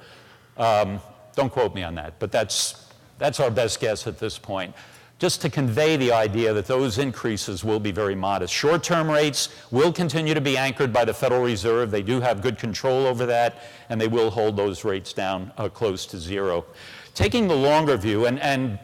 Don't quote me on that, but that's our best guess at this point. Just to convey the idea that those increases will be very modest. Short-term rates will continue to be anchored by the Federal Reserve. They do have good control over that, and they will hold those rates down close to zero. Taking the longer view, and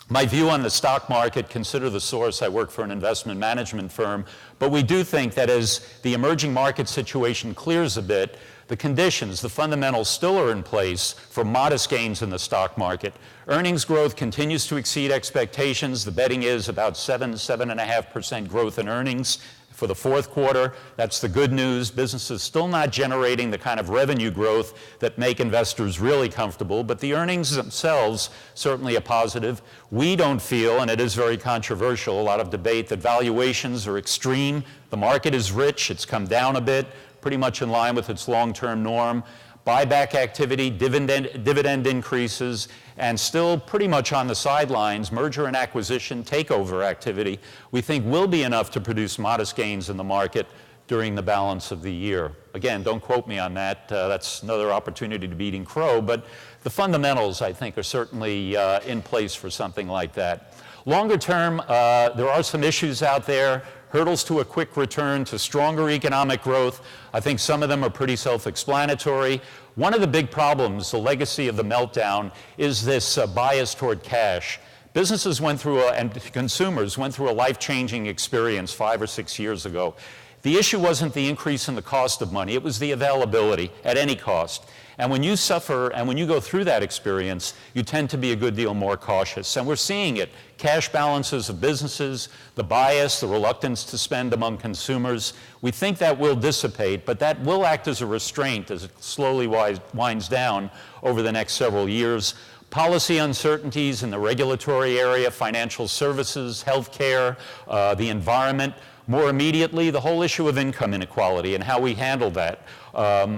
my view on the stock market, consider the source, I work for an investment management firm, but we do think that as the emerging market situation clears a bit, the conditions, the fundamentals still are in place for modest gains in the stock market. Earnings growth continues to exceed expectations. The betting is about 7.5% growth in earnings for the fourth quarter. That's the good news. Businesses still not generating the kind of revenue growth that make investors really comfortable, but the earnings themselves certainly a positive. We don't feel, and it is very controversial, a lot of debate, that valuations are extreme. The market is rich. It's come down a bit, pretty much in line with its long-term norm. Buyback activity, dividend increases, and still pretty much on the sidelines, merger and acquisition, takeover activity, we think will be enough to produce modest gains in the market during the balance of the year. Again, don't quote me on that. That's another opportunity to be eating crow, but the fundamentals, I think, are certainly in place for something like that. Longer term, there are some issues out there. Hurdles to a quick return to stronger economic growth. I think some of them are pretty self-explanatory. One of the big problems, the legacy of the meltdown, is this bias toward cash. Businesses went through, and consumers went through a life-changing experience 5 or 6 years ago. The issue wasn't the increase in the cost of money, it was the availability at any cost. And when you suffer and when you go through that experience, you tend to be a good deal more cautious. And we're seeing it. Cash balances of businesses, the bias, the reluctance to spend among consumers. We think that will dissipate, but that will act as a restraint as it slowly winds down over the next several years. Policy uncertainties in the regulatory area, financial services, healthcare, the environment. More immediately, the whole issue of income inequality and how we handle that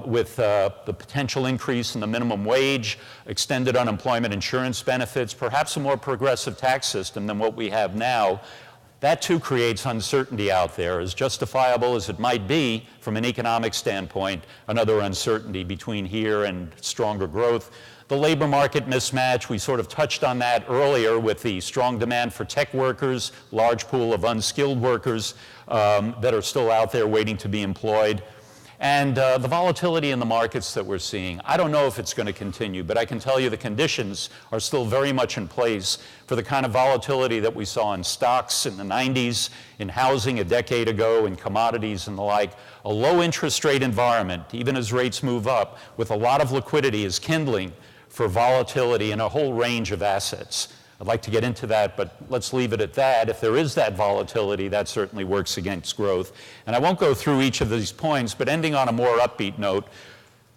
with the potential increase in the minimum wage, extended unemployment insurance benefits, perhaps a more progressive tax system than what we have now. That too creates uncertainty out there, as justifiable as it might be from an economic standpoint, another uncertainty between here and stronger growth. The labor market mismatch, we sort of touched on that earlier with the strong demand for tech workers, large pool of unskilled workers that are still out there waiting to be employed. And the volatility in the markets that we're seeing. I don't know if it's going to continue, but I can tell you the conditions are still very much in place for the kind of volatility that we saw in stocks in the 90s, in housing a decade ago, in commodities and the like. A low interest rate environment, even as rates move up, with a lot of liquidity is kindling for volatility in a whole range of assets. I'd like to get into that, but let's leave it at that. If there is that volatility, that certainly works against growth. And I won't go through each of these points, but ending on a more upbeat note,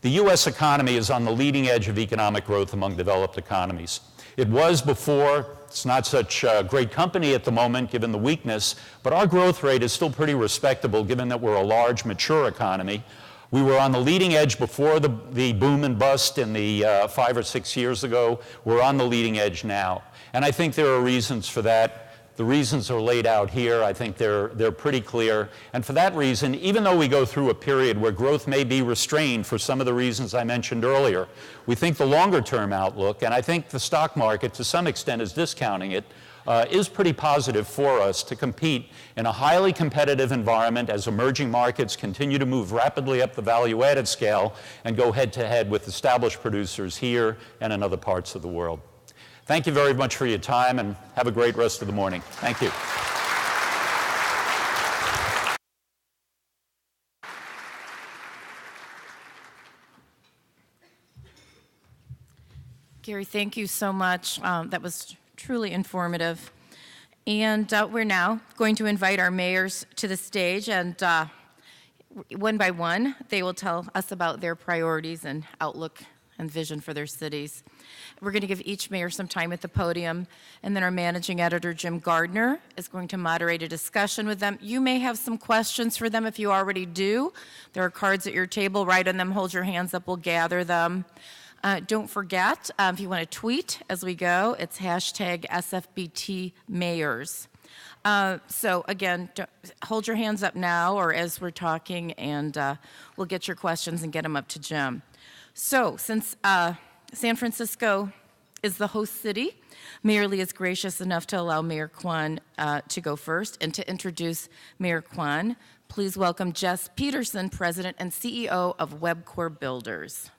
The U.S. economy is on the leading edge of economic growth among developed economies. It was before. It's not such great company at the moment, given the weakness, but our growth rate is still pretty respectable, given that we're a large, mature economy. We were on the leading edge before the boom and bust in the 5 or 6 years ago. We're on the leading edge now. And I think there are reasons for that. The reasons are laid out here. I think they're pretty clear. And for that reason, even though we go through a period where growth may be restrained for some of the reasons I mentioned earlier, we think the longer-term outlook, and I think the stock market to some extent is discounting it, is pretty positive for us to compete in a highly competitive environment as emerging markets continue to move rapidly up the value-added scale and go head-to-head with established producers here and in other parts of the world. Thank you very much for your time, and have a great rest of the morning. Thank you. Gary, thank you so much. That was truly informative. And we're now going to invite our mayors to the stage, and one by one, they will tell us about their priorities and outlook and vision for their cities. We're going to give each mayor some time at the podium, and then our managing editor, Jim Gardner, is going to moderate a discussion with them. You may have some questions for them if you already do. There are cards at your table. Write on them, hold your hands up, we'll gather them. Don't forget, if you want to tweet as we go, it's hashtag SFBTMayors. So again, hold your hands up now or as we're talking, and we'll get your questions and get them up to Jim. So since San Francisco is the host city, Mayor Lee is gracious enough to allow Mayor Quan to go first. And to introduce Mayor Quan, please welcome Jess Peterson, President and CEO of WebCore Builders.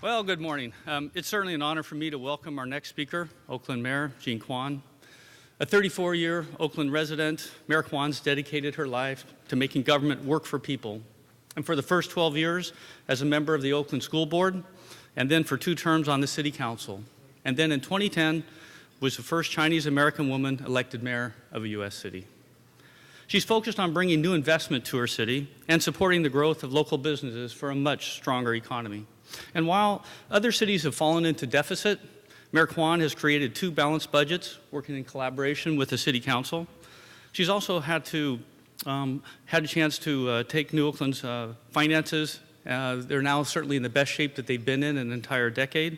Well, good morning. It's certainly an honor for me to welcome our next speaker, Oakland Mayor Jean Quan. A 34-year Oakland resident, Mayor Quan's dedicated her life to making government work for people. And for the first 12 years as a member of the Oakland School Board, and then for 2 terms on the City Council. And then in 2010 was the first Chinese-American woman elected mayor of a U.S. city. She's focused on bringing new investment to her city and supporting the growth of local businesses for a much stronger economy. And while other cities have fallen into deficit, Mayor Quan has created 2 balanced budgets, working in collaboration with the City Council. She's also had a chance to take New Oakland's finances. They're now certainly in the best shape that they've been in an entire decade.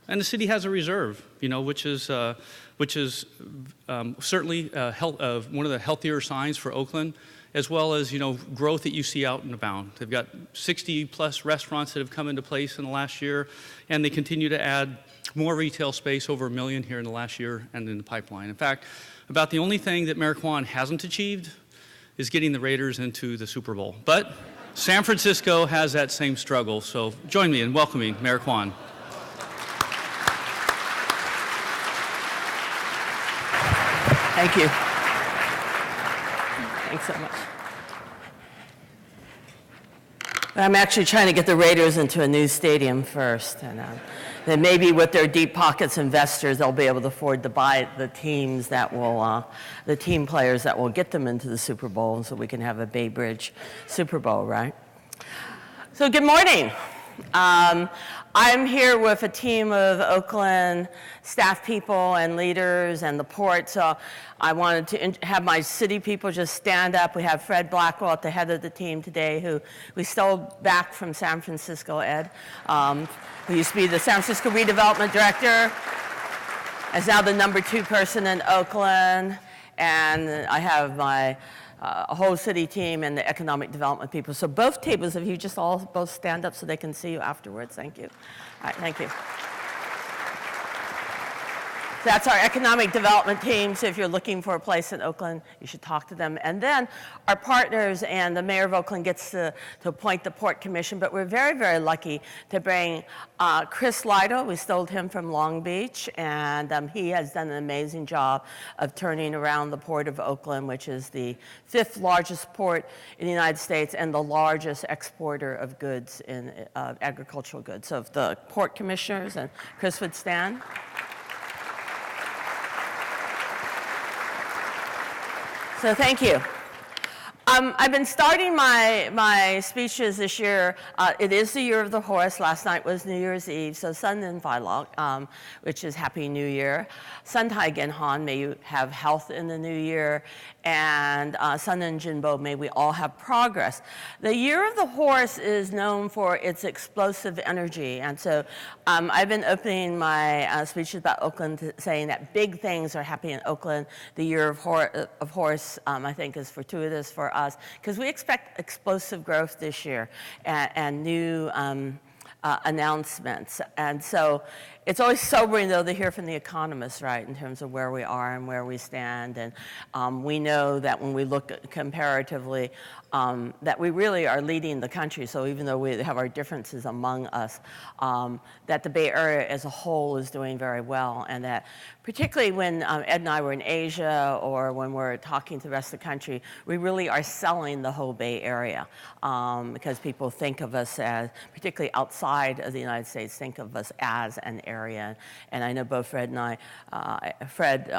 And the city has a reserve, which is certainly one of the healthier signs for Oakland, as well as growth that you see out and about. They've got 60+ restaurants that have come into place in the last year, and they continue to add more retail space, over 1 million here in the last year and in the pipeline. In fact, about the only thing that Mayor Quan hasn't achieved is getting the Raiders into the Super Bowl. But San Francisco has that same struggle, so join me in welcoming Mayor Quan. Thank you. Thanks so much. I'm actually trying to get the Raiders into a new stadium first, and then maybe with their deep pockets investors, they'll be able to afford to buy the teams that will, the team players that will get them into the Super Bowl, so we can have a Bay Bridge Super Bowl, right? So good morning. I'm here with a team of Oakland staff people and leaders and the port, so I wanted to have my city people just stand up. We have Fred Blackwell at the head of the team today, who we stole back from San Francisco, Ed, who used to be the San Francisco redevelopment director, is now the #2 person in Oakland, and I have my a whole city team and the economic development people. So both tables, if you just all both stand up so they can see you afterwards. Thank you. All right, thank you. That's our economic development team, so if you're looking for a place in Oakland, you should talk to them. And then our partners and the mayor of Oakland gets to appoint the Port Commission, but we're very, very lucky to bring Chris Lido. We stole him from Long Beach, and he has done an amazing job of turning around the Port of Oakland, which is the 5th largest port in the United States and the largest exporter of goods in agricultural goods. So if the Port Commissioners and Chris would stand. So thank you. I've been starting my speeches this year. It is the year of the horse. Last night was New Year's Eve, so Sunnen Vailok, which is Happy New Year. Santai Genhan, may you have health in the new year. And Sunnen Jinbo, may we all have progress. The year of the horse is known for its explosive energy. And so I've been opening my speeches about Oakland saying that big things are happening in Oakland. The year of horse, I think, is fortuitous for us because we expect explosive growth this year and new announcements. And so it's always sobering, though, to hear from the economists, right, in terms of where we are and where we stand. And we know that when we look comparatively, that we really are leading the country. So even though we have our differences among us, that the Bay Area as a whole is doing very well. And that particularly when Ed and I were in Asia or when we're talking to the rest of the country, we really are selling the whole Bay Area because people think of us as, particularly outside of the United States, think of us as an area. And I know both Fred and I, Fred,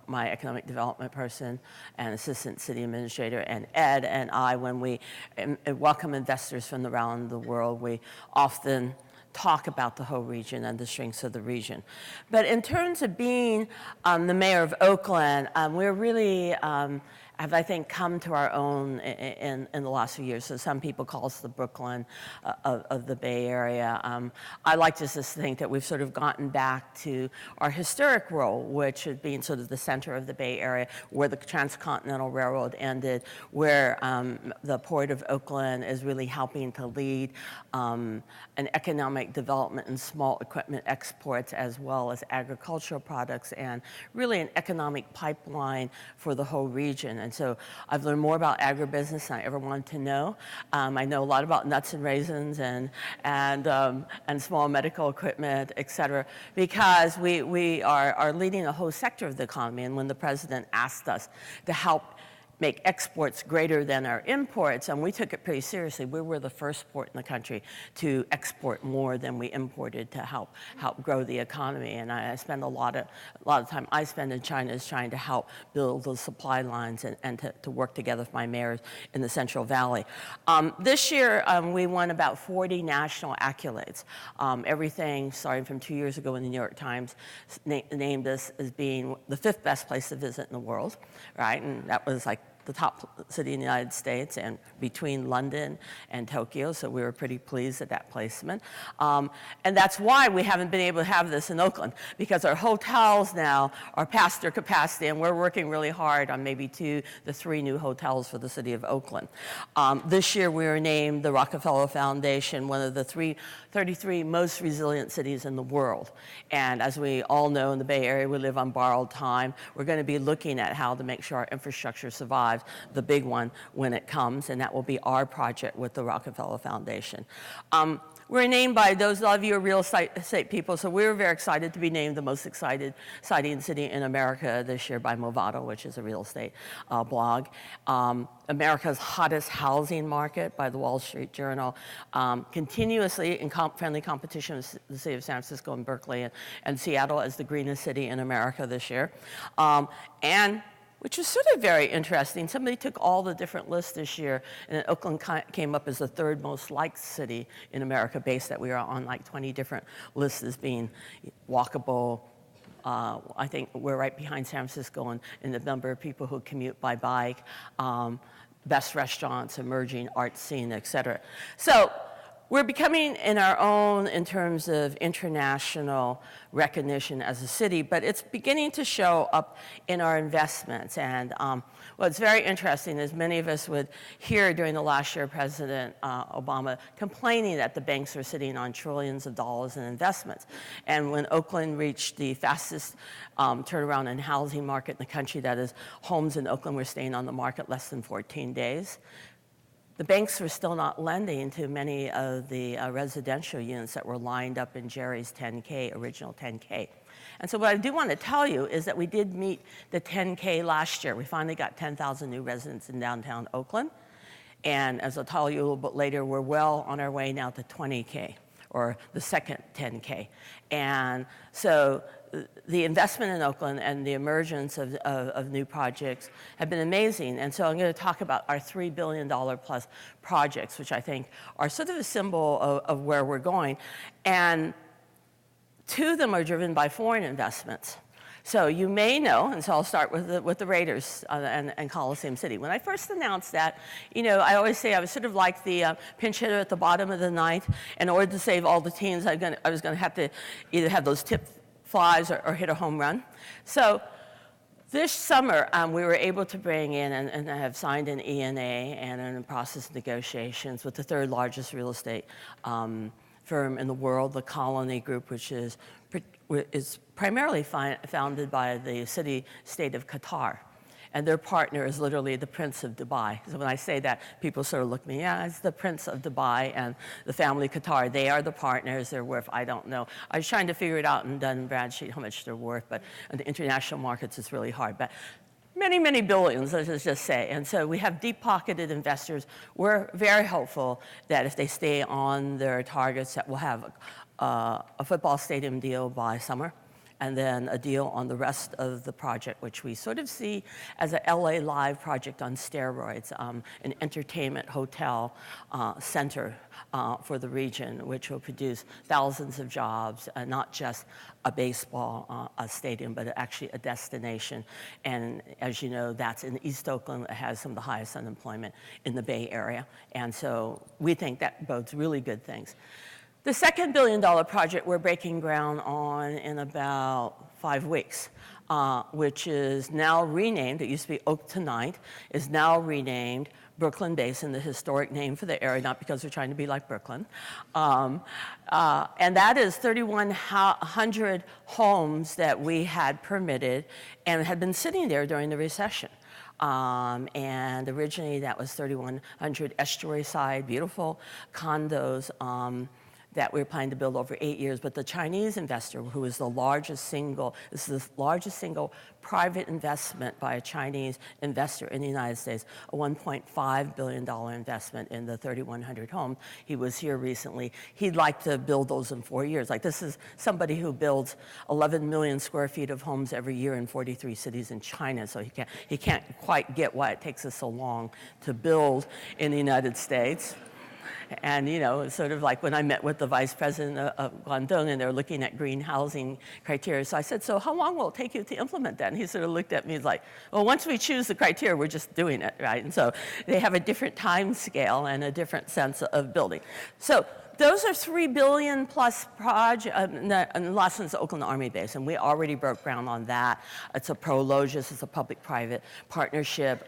my economic development person and assistant city administrator, and Ed and I, when we welcome investors from around the world, we often talk about the whole region and the strengths of the region. But in terms of being the mayor of Oakland, we're really have, I think, come to our own in the last few years. So some people call us the Brooklyn of the Bay Area. I like just to think that we've sort of gotten back to our historic role, which had been sort of the center of the Bay Area, where the Transcontinental Railroad ended, where the Port of Oakland is really helping to lead an economic development in small equipment exports as well as agricultural products, and really an economic pipeline for the whole region. And so I've learned more about agribusiness than I ever wanted to know. I know a lot about nuts and raisins and small medical equipment, et cetera, because we are leading a whole sector of the economy. And when the president asked us to help make exports greater than our imports, and we took it pretty seriously. We were the first port in the country to export more than we imported to help grow the economy. And I spend a lot of time I spend in China is trying to help build those supply lines and to work together with my mayors in the Central Valley. This year, we won about 40 national accolades. Everything starting from 2 years ago when the New York Times named us as being the 5th best place to visit in the world, right? And that was like the top city in the United States and between London and Tokyo, so we were pretty pleased at that placement. And that's why we haven't been able to have this in Oakland, because our hotels now are past their capacity, and we're working really hard on maybe 2 to 3 new hotels for the city of Oakland. This year we were named the Rockefeller Foundation one of the 33 most resilient cities in the world. And as we all know, in the Bay Area, we live on borrowed time. We're going to be looking at how to make sure our infrastructure survives the big one when it comes, and that will be our project with the Rockefeller Foundation. We're named by those, a lot of you are real estate people, so we were very excited to be named the most exciting city in America this year by Movado, which is a real estate blog. America's hottest housing market by the Wall Street Journal, continuously in friendly competition with the city of San Francisco and Berkeley and Seattle as the greenest city in America this year. And which was sort of very interesting. Somebody took all the different lists this year, and Oakland came up as the 3rd most liked city in America, based that we are on like 20 different lists as being walkable. I think we're right behind San Francisco in the number of people who commute by bike, best restaurants, emerging art scene, et cetera. So we're becoming in our own in terms of international recognition as a city, but it's beginning to show up in our investments. And what's very interesting is many of us would hear during the last year President Obama complaining that the banks are sitting on trillions of dollars in investments. And when Oakland reached the fastest turnaround in housing market in the country, that is, homes in Oakland were staying on the market less than 14 days. The banks were still not lending to many of the residential units that were lined up in Jerry's 10K, original 10K. And so what I do want to tell you is that we did meet the 10K last year. We finally got 10,000 new residents in downtown Oakland. And as I'll tell you a little bit later, we're well on our way now to 20K, or the second 10K. And so the investment in Oakland and the emergence of new projects have been amazing. And so I'm going to talk about our $3 billion plus projects, which I think are sort of a symbol of where we're going. And two of them are driven by foreign investments. So you may know, and so I'll start with the Raiders and Coliseum City. When I first announced that, you know, I always say I was sort of like the pinch hitter at the bottom of the ninth. In order to save all the teams, I was going to have to either have those tip flies or hit a home run. So this summer, we were able to bring in and have signed an ENA and are in the process of negotiations with the third largest real estate firm in the world, the Colony Group, which is primarily founded by the city-state of Qatar. And their partner is literally the Prince of Dubai. So when I say that, people sort of look at me, yeah, it's the Prince of Dubai and the family Qatar. They are the partners. They're worth, I don't know. I was trying to figure it out in Dun & Bradstreet how much they're worth, but in the international markets, it's really hard. But many, many billions, let's just say. And so we have deep-pocketed investors. We're very hopeful that if they stay on their targets, that we'll have a football stadium deal by summer, and then a deal on the rest of the project, which we sort of see as a LA Live project on steroids, an entertainment hotel center for the region, which will produce thousands of jobs, not just a baseball a stadium, but actually a destination. And as you know, that's in East Oakland. It has some of the highest unemployment in the Bay Area. And so we think that bodes really good things. The second $1 billion project we're breaking ground on in about 5 weeks, which is now renamed, it used to be Oak Tonight, is now renamed Brooklyn Basin, the historic name for the area, not because we're trying to be like Brooklyn. And that is 3,100 homes that we had permitted and had been sitting there during the recession. And originally that was 3,100 estuary side, beautiful condos that we were planning to build over 8 years. But the Chinese investor, who is the largest single, this is the largest single private investment by a Chinese investor in the United States, a $1.5 billion investment in the 3,100 homes. He was here recently. He'd like to build those in 4 years. Like, this is somebody who builds 11 million square feet of homes every year in 43 cities in China. So he can't quite get why it takes us so long to build in the United States. And, you know, it's sort of like when I met with the vice president of Guangdong, and they're looking at green housing criteria. So I said, so how long will it take you to implement that? And he sort of looked at me like, well, once we choose the criteria, we're just doing it, right? And so they have a different time scale and a different sense of building. So those are $3 billion plus projects, and last one's the Oakland Army Base, and we already broke ground on that. It's a Prologis, it's a public-private partnership.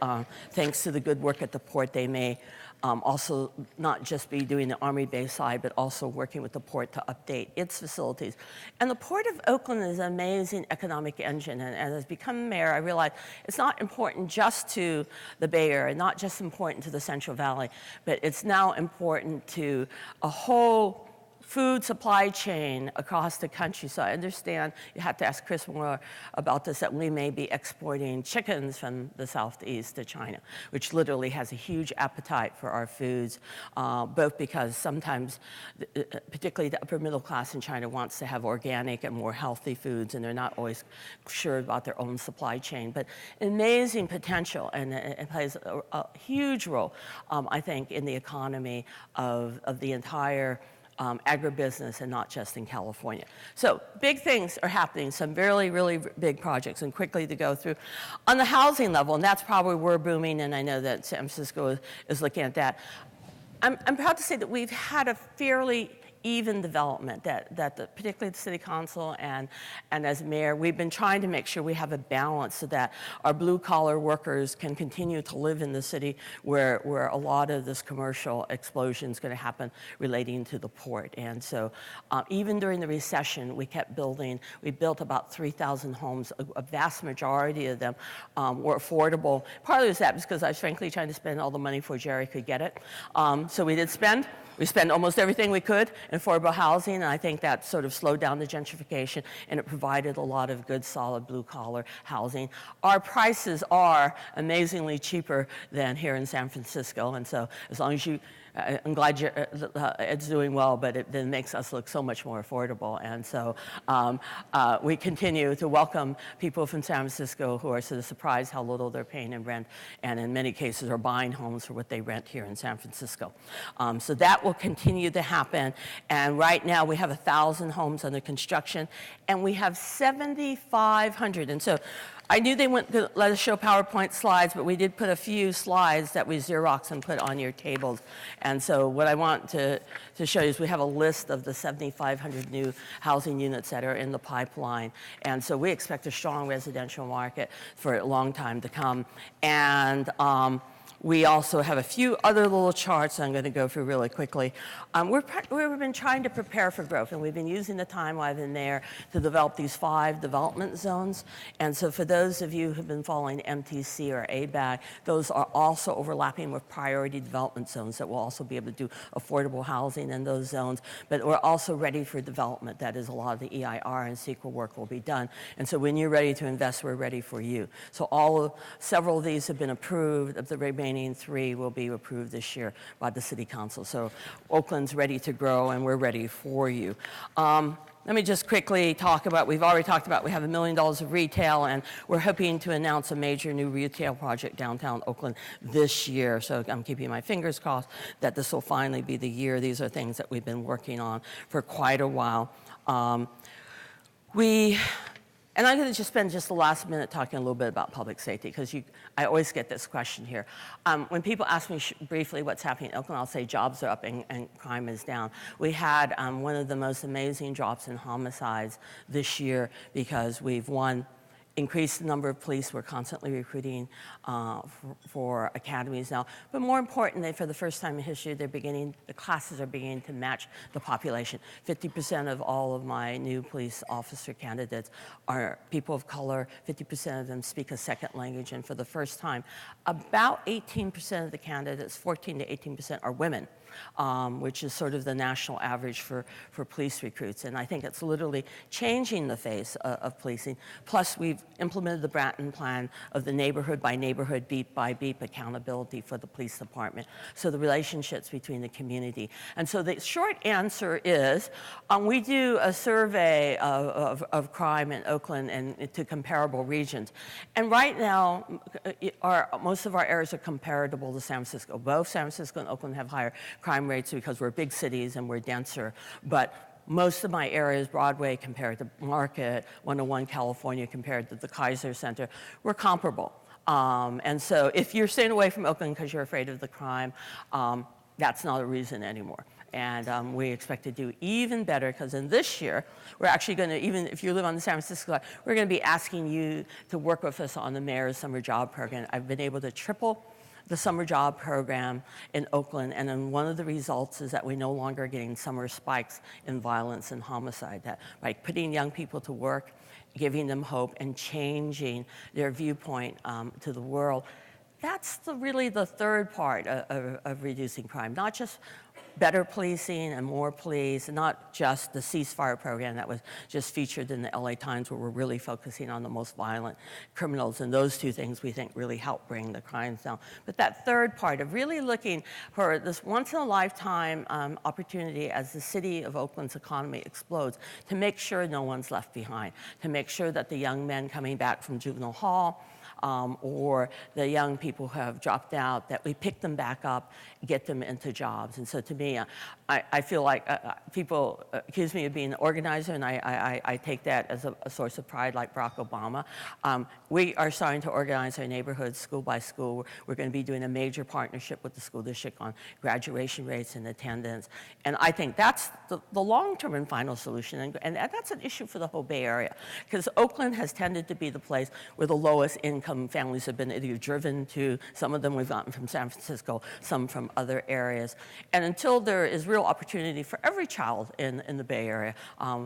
Thanks to the good work at the port, they may also not just be doing the Army Base side, but also working with the port to update its facilities. And the Port of Oakland is an amazing economic engine, and as I become mayor, I realized it's not important just to the Bay Area, not just important to the Central Valley, but it's now important to a whole food supply chain across the country. So I understand you have to ask Chris more about this, that we may be exporting chickens from the Southeast to China, which literally has a huge appetite for our foods, both because sometimes, particularly the upper middle class in China wants to have organic and more healthy foods, and they're not always sure about their own supply chain. But amazing potential, and it plays a huge role, I think, in the economy of the entire agribusiness, and not just in California. So big things are happening, some really, really big projects, and quickly to go through. On the housing level, and that's probably where we're booming, and I know that San Francisco is looking at that. I'm proud to say that we've had a fairly even development, that particularly the city council and as mayor, we've been trying to make sure we have a balance so that our blue-collar workers can continue to live in the city where a lot of this commercial explosion is going to happen relating to the port. And so even during the recession, we kept building. We built about 3,000 homes. A vast majority of them were affordable. Partly was that because I was frankly trying to spend all the money before Jerry could get it. So we did spend. We spent almost everything we could in affordable housing, and I think that sort of slowed down the gentrification, and it provided a lot of good, solid blue-collar housing. Our prices are amazingly cheaper than here in San Francisco, and so as long as you I'm glad it's doing well, but it then makes us look so much more affordable. And so we continue to welcome people from San Francisco who are sort of surprised how little they're paying in rent, and in many cases are buying homes for what they rent here in San Francisco. So that will continue to happen. And right now we have 1,000 homes under construction, and we have 7,500. And so I knew they wouldn't let us show PowerPoint slides, but we did put a few slides that we Xerox and put on your tables. And so what I want to show you is we have a list of the 7,500 new housing units that are in the pipeline. And so we expect a strong residential market for a long time to come. And we also have a few other little charts I'm going to go through really quickly. We've been trying to prepare for growth, and we've been using the time I've been there to develop these 5 development zones. And so for those of you who've been following MTC or ABAG, those are also overlapping with priority development zones that will also be able to do affordable housing in those zones. But we're also ready for development. That is, a lot of the EIR and CEQA work will be done. And so when you're ready to invest, we're ready for you. So several of these have been approved. Of the remaining 3 will be approved this year by the City Council. So Oakland's ready to grow, and we're ready for you. Let me just quickly talk about, we've already talked about, we have $1 million of retail, and we're hoping to announce a major new retail project downtown Oakland this year. So I'm keeping my fingers crossed that this will finally be the year. These are things that we've been working on for quite a while. And I'm going to just spend just the last minute talking a little bit about public safety, because I always get this question here. When people ask me briefly what's happening in Oakland, I'll say jobs are up and crime is down. We had one of the most amazing drops in homicides this year because we've increased the number of police. We're constantly recruiting for academies now. But more importantly, for the first time in history, the classes are beginning to match the population. 50% of all of my new police officer candidates are people of color. 50% of them speak a second language. And for the first time, about 18% of the candidates, 14 to 18%, are women. Which is sort of the national average for police recruits. And I think it's literally changing the face of policing. Plus, we've implemented the Bratton Plan of the neighborhood by neighborhood, beat by beat accountability for the police department. So the relationships between the community. And so the short answer is, we do a survey of crime in Oakland and to comparable regions. And right now, most of our areas are comparable to San Francisco. Both San Francisco and Oakland have higher crime rates because we're big cities and we're denser. But most of my areas, Broadway compared to Market, 101 California compared to the Kaiser Center, we're comparable. And so if you're staying away from Oakland because you're afraid of the crime, that's not a reason anymore. And we expect to do even better, because in this year, we're actually going to, even if you live on the San Francisco side, we're going to be asking you to work with us on the mayor's summer job program. I've been able to triple the summer job program in Oakland, and then one of the results is that we no longer are getting summer spikes in violence and homicide. That by putting young people to work, giving them hope, and changing their viewpoint to the world, that's really the third part of reducing crime. Not just better policing and more police, and not just the ceasefire program that was just featured in the LA Times, where we're really focusing on the most violent criminals. And those two things we think really help bring the crimes down. But that third part of really looking for this once-in-a-lifetime opportunity as the city of Oakland's economy explodes, to make sure no one's left behind, to make sure that the young men coming back from juvenile hall, or the young people who have dropped out, that we pick them back up, get them into jobs. And so to me, I feel like people accuse me of being an organizer, and I take that as a source of pride, like Barack Obama. We are starting to organize our neighborhoods school by school. We're going to be doing a major partnership with the school district on graduation rates and attendance. And I think that's the long-term and final solution. And that's an issue for the whole Bay Area, because Oakland has tended to be the place where the lowest income families have been either driven to. Some of them we've gotten from San Francisco, some from other areas. And until there is real opportunity for every child in the Bay Area,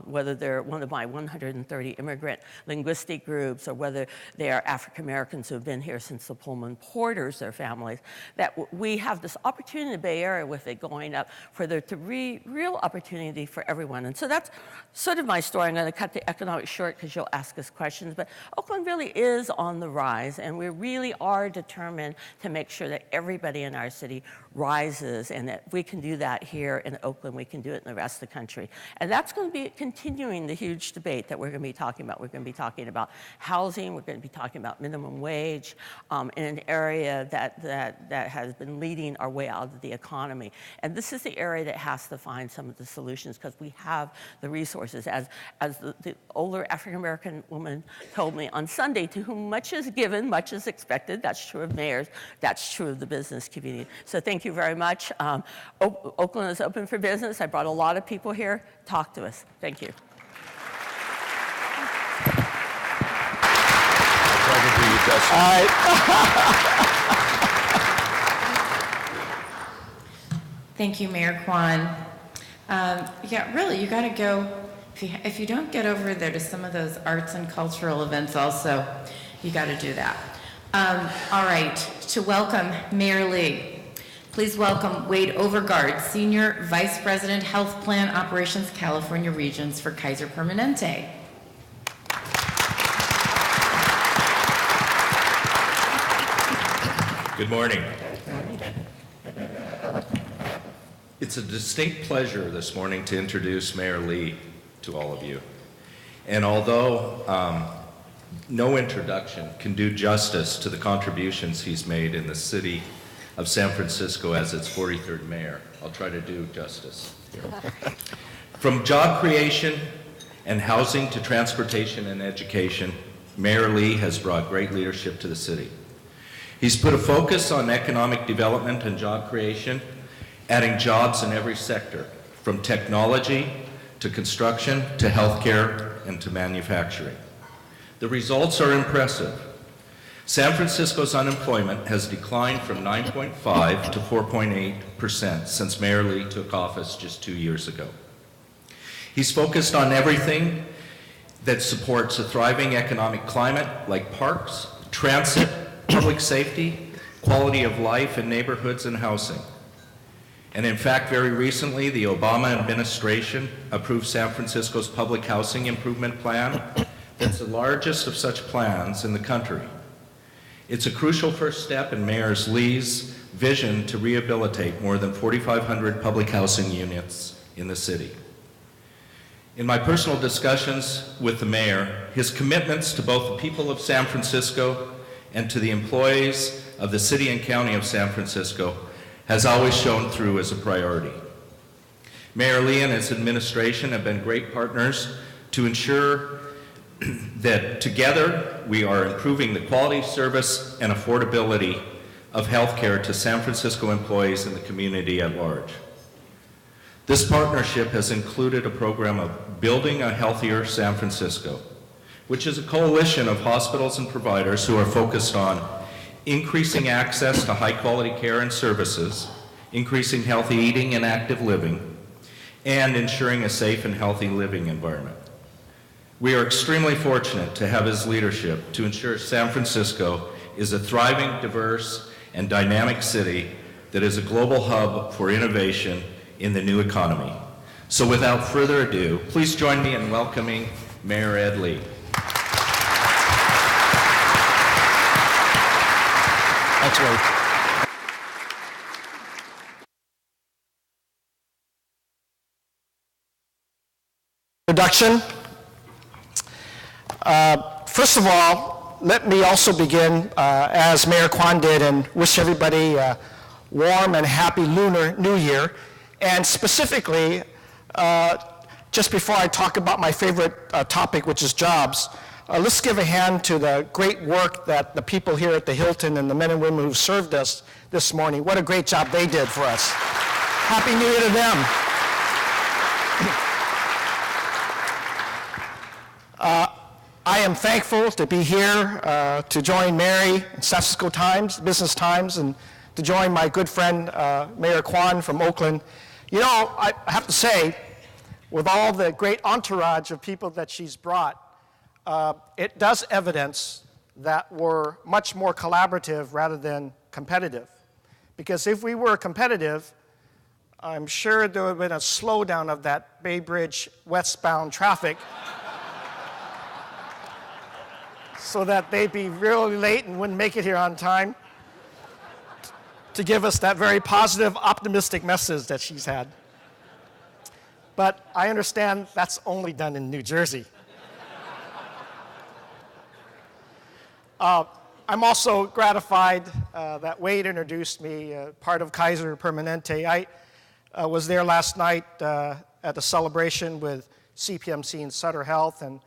whether they're one of my 130 immigrant linguistic groups, or whether they are African Americans who have been here since the Pullman Porters, their families, that we have this opportunity in the Bay Area with it going up for there to be real opportunity for everyone. And so that's sort of my story. I'm going to cut the economics short because you'll ask us questions, but Oakland really is on the rise. rise, and we really are determined to make sure that everybody in our city rises, and that we can do that here in Oakland, we can do it in the rest of the country. And that's going to be continuing the huge debate that we're going to be talking about. We're going to be talking about housing, we're going to be talking about minimum wage in an area that has been leading our way out of the economy. And this is the area that has to find some of the solutions because we have the resources. As the older African-American woman told me on Sunday, to whom much is given, much is expected. That's true of mayors. That's true of the business community. So thank you very much. Oakland is open for business. I brought a lot of people here. Talk to us. Thank you. Thank you, Mayor Quan. Yeah, really, you got to go. If you don't get over there to some of those arts and cultural events also, you got to do that. All right, to welcome Mayor Lee, please welcome Wade Overgaard, Senior Vice President, Health Plan Operations, California Regions for Kaiser Permanente. Good morning. It's a distinct pleasure this morning to introduce Mayor Lee to all of you. And although no introduction can do justice to the contributions he's made in the city of San Francisco as its 43rd mayor, I'll try to do justice here. From job creation and housing to transportation and education, Mayor Lee has brought great leadership to the city. He's put a focus on economic development and job creation, adding jobs in every sector, from technology to construction to healthcare and to manufacturing. The results are impressive. San Francisco's unemployment has declined from 9.5 to 4.8% since Mayor Lee took office just 2 years ago. He's focused on everything that supports a thriving economic climate, like parks, transit, public safety, quality of life in neighborhoods and housing. And in fact, very recently, the Obama administration approved San Francisco's public housing improvement plan. That's the largest of such plans in the country. It's a crucial first step in Mayor Lee's vision to rehabilitate more than 4,500 public housing units in the city. In my personal discussions with the mayor, his commitments to both the people of San Francisco and to the employees of the city and county of San Francisco has always shown through as a priority. Mayor Lee and his administration have been great partners to ensure that together we are improving the quality, service, and affordability of healthcare to San Francisco employees and the community at large. This partnership has included a program of Building a Healthier San Francisco, which is a coalition of hospitals and providers who are focused on increasing access to high-quality care and services, increasing healthy eating and active living, and ensuring a safe and healthy living environment. We are extremely fortunate to have his leadership to ensure San Francisco is a thriving, diverse, and dynamic city that is a global hub for innovation in the new economy. So without further ado, please join me in welcoming Mayor Ed Lee. Thanks, Wade. Introduction. First of all, let me also begin, as Mayor Quan did, and wish everybody a warm and happy Lunar New Year. And specifically, just before I talk about my favorite topic, which is jobs, let's give a hand to the great work that the people here at the Hilton and the men and women who served us this morning. What a great job they did for us. Happy New Year to them. I am thankful to be here to join Mary in San Francisco Times, Business Times, and to join my good friend, Mayor Quan from Oakland. You know, I have to say, with all the great entourage of people that she's brought, it does evidence that we're much more collaborative rather than competitive. Because if we were competitive, I'm sure there would have been a slowdown of that Bay Bridge westbound traffic. so that they'd be really late and wouldn't make it here on time to give us that very positive, optimistic message that she's had. But I understand that's only done in New Jersey. I'm also gratified that Wade introduced me, part of Kaiser Permanente. I was there last night at the celebration with CPMC and Sutter Health, and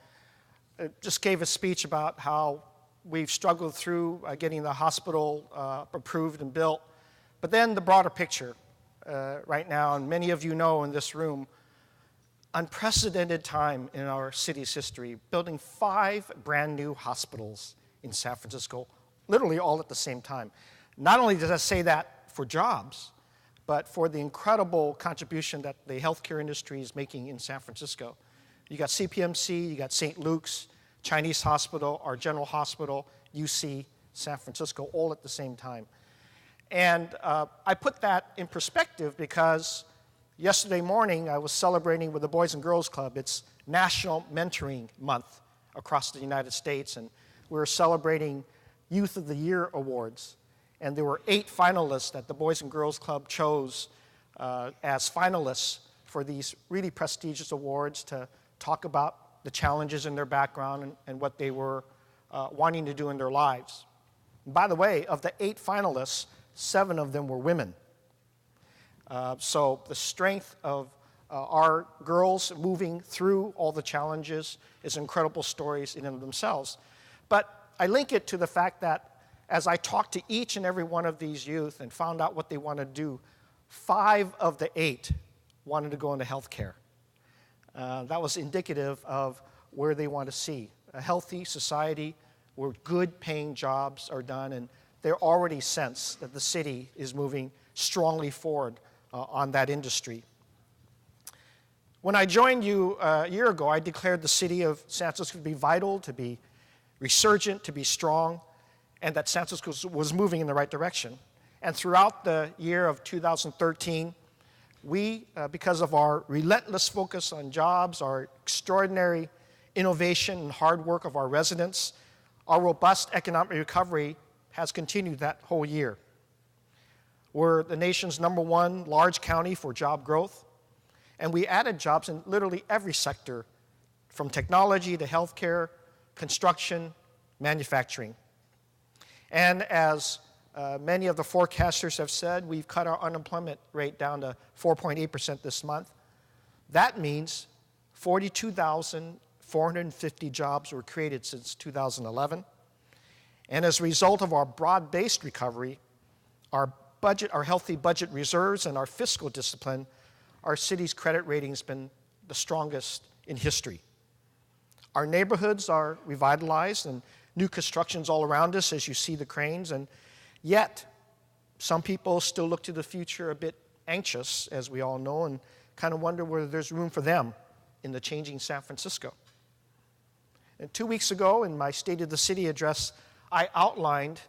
just gave a speech about how we've struggled through getting the hospital approved and built. But then the broader picture right now, and many of you know in this room, unprecedented time in our city's history, building 5 brand new hospitals in San Francisco, literally all at the same time. Not only does I say that for jobs, but for the incredible contribution that the healthcare industry is making in San Francisco. You got CPMC, you got St. Luke's, Chinese Hospital, our General Hospital, UC, San Francisco, all at the same time. And I put that in perspective because yesterday morning I was celebrating with the Boys and Girls Club. It's National Mentoring Month across the United States, and we were celebrating Youth of the Year awards. And there were 8 finalists that the Boys and Girls Club chose as finalists for these really prestigious awards to talk about the challenges in their background and what they were wanting to do in their lives. And by the way, of the 8 finalists, 7 of them were women. So the strength of our girls moving through all the challenges is incredible stories in and of themselves. But I link it to the fact that as I talked to each and every one of these youth and found out what they want to do, 5 of the 8 wanted to go into healthcare. That was indicative of where they want to see a healthy society where good paying jobs are done, and they already sense that the city is moving strongly forward on that industry. When I joined you a year ago, I declared the city of San Francisco to be vital, to be resurgent, to be strong, and that San Francisco was moving in the right direction. And throughout the year of 2013, we, because of our relentless focus on jobs, our extraordinary innovation and hard work of our residents, our robust economic recovery has continued that whole year. We're the nation's #1 large county for job growth, and we added jobs in literally every sector, from technology to healthcare, construction, manufacturing. And as many of the forecasters have said, we've cut our unemployment rate down to 4.8% this month. That means 42,450 jobs were created since 2011. And as a result of our broad-based recovery, our healthy budget reserves, and our fiscal discipline, our city's credit rating has been the strongest in history. Our neighborhoods are revitalized and new constructions all around us as you see the cranes, and yet some people still look to the future a bit anxious, as we all know, and kind of wonder whether there's room for them in the changing San Francisco. And 2 weeks ago in my State of the City address, I outlined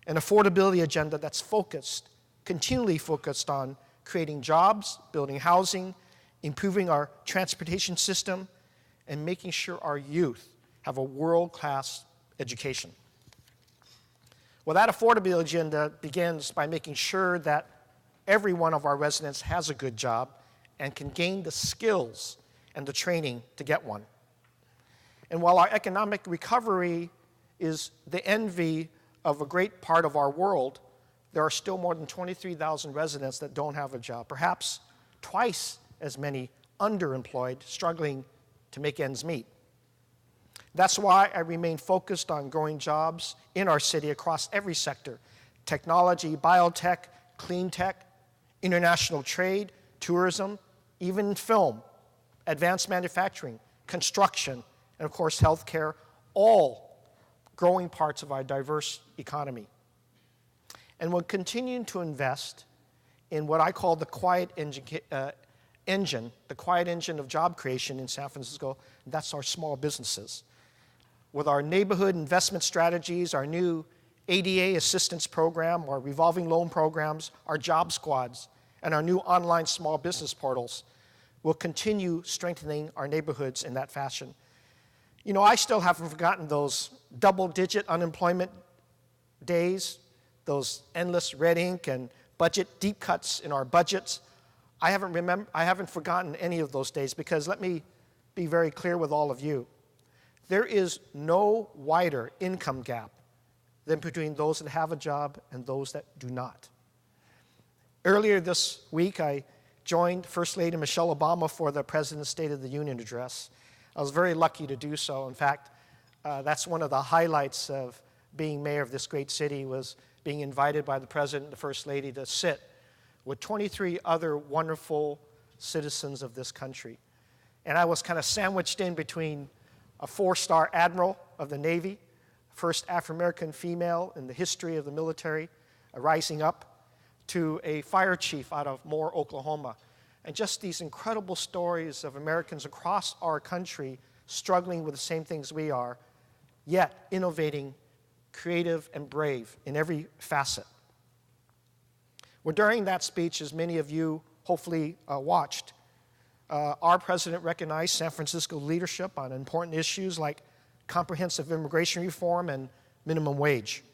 an affordability agenda that's continually focused on creating jobs, building housing, improving our transportation system, and making sure our youth have a world-class education. Well, that affordability agenda begins by making sure that every one of our residents has a good job and can gain the skills and the training to get one. And while our economic recovery is the envy of a great part of our world, there are still more than 23,000 residents that don't have a job, perhaps twice as many underemployed, struggling to make ends meet. That's why I remain focused on growing jobs in our city across every sector: technology, biotech, clean tech, international trade, tourism, even film, advanced manufacturing, construction, and of course healthcare, all growing parts of our diverse economy. And we're continuing to invest in what I call the quiet engine of job creation in San Francisco. That's our small businesses. With our neighborhood investment strategies, our new ADA assistance program, our revolving loan programs, our job squads, and our new online small business portals, we'll continue strengthening our neighborhoods in that fashion. You know, I still haven't forgotten those double-digit unemployment days, those endless red ink and budget deep cuts in our budgets. I haven't forgotten any of those days, because let me be very clear with all of you. There is no wider income gap than between those that have a job and those that do not. Earlier this week, I joined First Lady Michelle Obama for the President's State of the Union address. I was very lucky to do so. In fact, that's one of the highlights of being mayor of this great city, was being invited by the President and the First Lady to sit with 23 other wonderful citizens of this country. And I was kind of sandwiched in between a 4-star admiral of the Navy, first African-American female in the history of the military, rising up, to a fire chief out of Moore, Oklahoma. And just these incredible stories of Americans across our country struggling with the same things we are, yet innovating, creative, and brave in every facet. Well, during that speech, as many of you hopefully watched, our president recognized San Francisco leadership on important issues like comprehensive immigration reform and minimum wage.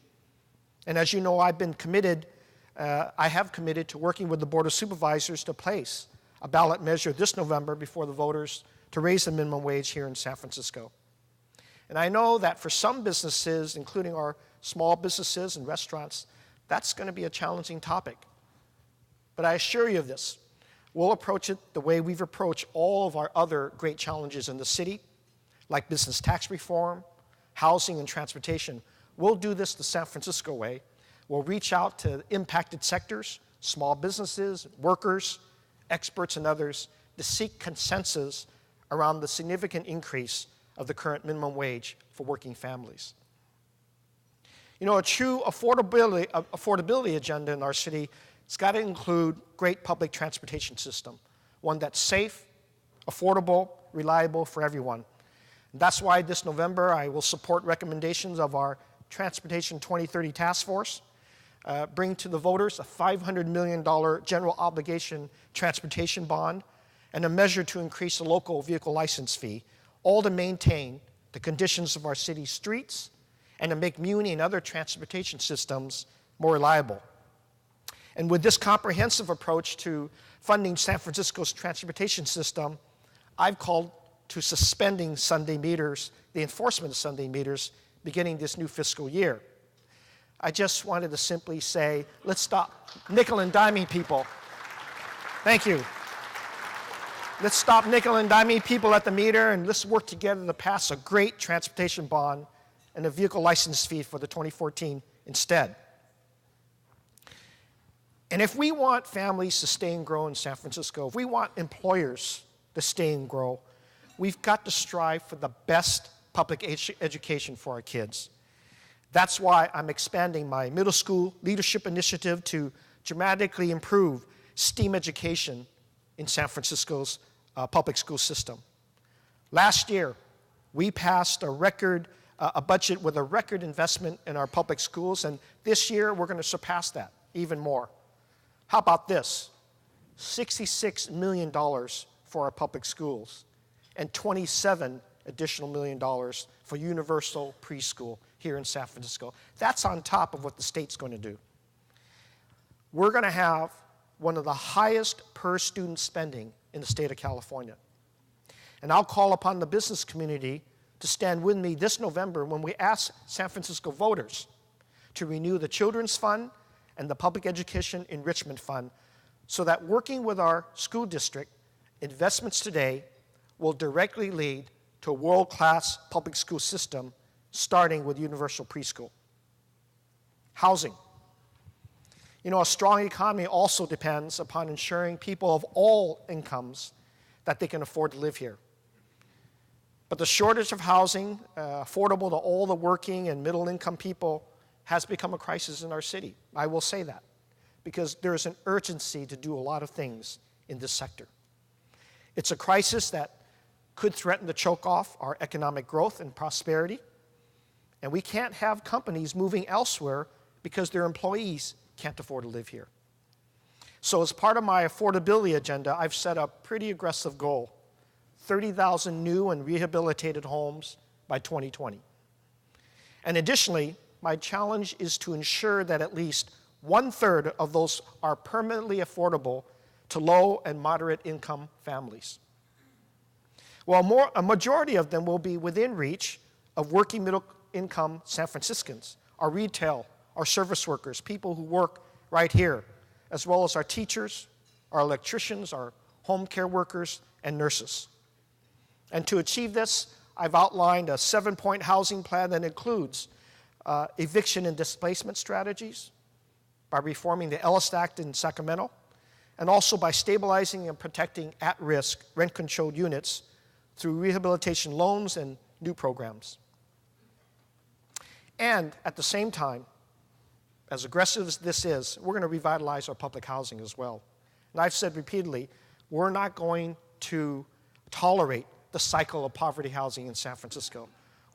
And as you know, I have committed to working with the Board of Supervisors to place a ballot measure this November before the voters to raise the minimum wage here in San Francisco. And I know that for some businesses, including our small businesses and restaurants, that's going to be a challenging topic. But I assure you of this, we'll approach it the way we've approached all of our other great challenges in the city, like business tax reform, housing, and transportation. We'll do this the San Francisco way. We'll reach out to impacted sectors, small businesses, workers, experts, and others to seek consensus around the significant increase of the current minimum wage for working families. You know, a true affordability agenda in our city, it's got to include great public transportation system, one that's safe, affordable, reliable for everyone. And that's why this November I will support recommendations of our Transportation 2030 Task Force, bring to the voters a $500 million general obligation transportation bond, and a measure to increase the local vehicle license fee, all to maintain the conditions of our city's streets and to make Muni and other transportation systems more reliable. And with this comprehensive approach to funding San Francisco's transportation system, I've called to suspending Sunday meters, the enforcement of Sunday meters, beginning this new fiscal year. I just wanted to simply say, let's stop nickel and diming people. Thank you. Let's stop nickel and diming people at the meter, and let's work together to pass a great transportation bond and a vehicle license fee for the 2014 instead. And if we want families to stay and grow in San Francisco, if we want employers to stay and grow, we've got to strive for the best public education for our kids. That's why I'm expanding my middle school leadership initiative to dramatically improve STEAM education in San Francisco's public school system. Last year, we passed a budget with a record investment in our public schools, and this year we're going to surpass that even more. How about this? $66 million for our public schools and $27 additional million for universal preschool here in San Francisco. That's on top of what the state's going to do. We're going to have one of the highest per student spending in the state of California. And I'll call upon the business community to stand with me this November when we ask San Francisco voters to renew the Children's Fund and the Public Education Enrichment Fund, so that working with our school district, investments today will directly lead to a world-class public school system, starting with universal preschool. Housing. You know, a strong economy also depends upon ensuring people of all incomes that they can afford to live here. But the shortage of housing, affordable to all the working and middle-income people, has become a crisis in our city. I will say that, because there is an urgency to do a lot of things in this sector. It's a crisis that could threaten to choke off our economic growth and prosperity, and we can't have companies moving elsewhere because their employees can't afford to live here. So as part of my affordability agenda, I've set a pretty aggressive goal: 30,000 new and rehabilitated homes by 2020. And additionally, my challenge is to ensure that at least 1/3 of those are permanently affordable to low and moderate income families. Well, a majority of them will be within reach of working middle income San Franciscans, our retail, our service workers, people who work right here, as well as our teachers, our electricians, our home care workers, and nurses. And to achieve this, I've outlined a 7-point housing plan that includes eviction and displacement strategies, by reforming the Ellis Act in Sacramento, and also by stabilizing and protecting at-risk rent-controlled units through rehabilitation loans and new programs. And at the same time, as aggressive as this is, we're going to revitalize our public housing as well. And I've said repeatedly, we're not going to tolerate the cycle of poverty housing in San Francisco.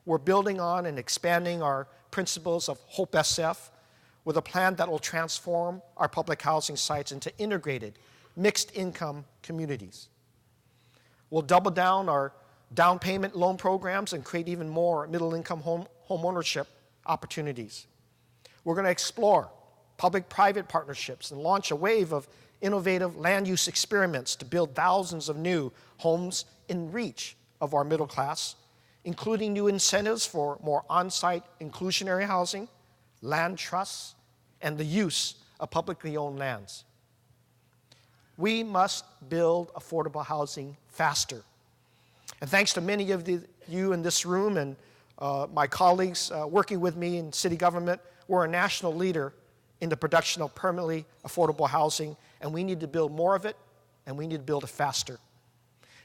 We're building on and expanding our principles of Hope SF with a plan that will transform our public housing sites into integrated, mixed-income communities. We'll double down our down payment loan programs and create even more middle-income home ownership opportunities. We're going to explore public-private partnerships and launch a wave of innovative land use experiments to build thousands of new homes in reach of our middle class, including new incentives for more on-site inclusionary housing, land trusts, and the use of publicly owned lands. We must build affordable housing faster. And thanks to many of you in this room and my colleagues working with me in city government, we're a national leader in the production of permanently affordable housing, and we need to build more of it, and we need to build it faster.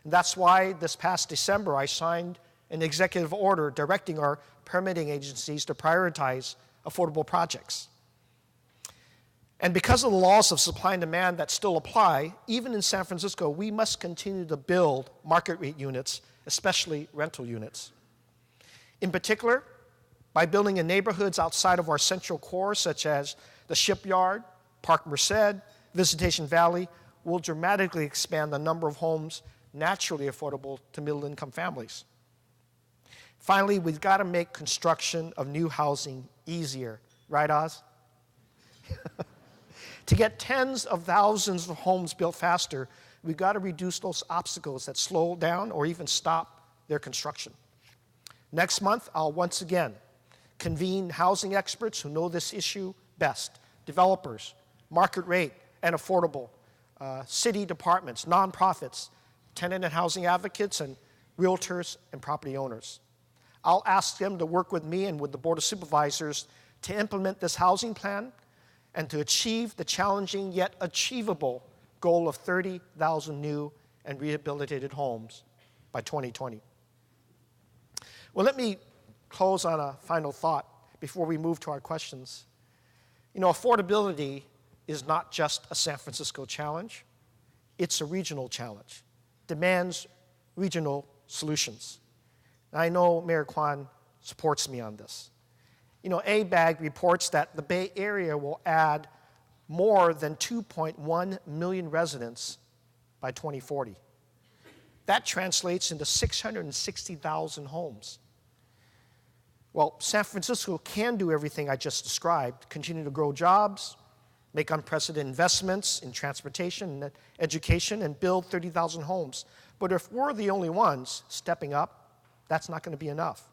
And that's why this past December I signed an executive order directing our permitting agencies to prioritize affordable projects. And because of the laws of supply and demand that still apply, even in San Francisco, we must continue to build market rate units, especially rental units. In particular, by building in neighborhoods outside of our central core, such as the Shipyard, Park Merced, Visitation Valley, will dramatically expand the number of homes naturally affordable to middle-income families. Finally, we've got to make construction of new housing easier. Right, Oz? To get tens of thousands of homes built faster, we've got to reduce those obstacles that slow down or even stop their construction. Next month, I'll once again convene housing experts who know this issue best, developers, market rate, and affordable, city departments, nonprofits, tenant and housing advocates, and realtors and property owners. I'll ask them to work with me and with the Board of Supervisors to implement this housing plan and to achieve the challenging yet achievable goal of 30,000 new and rehabilitated homes by 2020. Well, let me close on a final thought before we move to our questions. You know, affordability is not just a San Francisco challenge, it's a regional challenge, demands regional solutions. And I know Mayor Quan supports me on this. You know, ABAG reports that the Bay Area will add more than 2.1 million residents by 2040. That translates into 660,000 homes. Well, San Francisco can do everything I just described, continue to grow jobs, make unprecedented investments in transportation and education, and build 30,000 homes. But if we're the only ones stepping up, that's not going to be enough.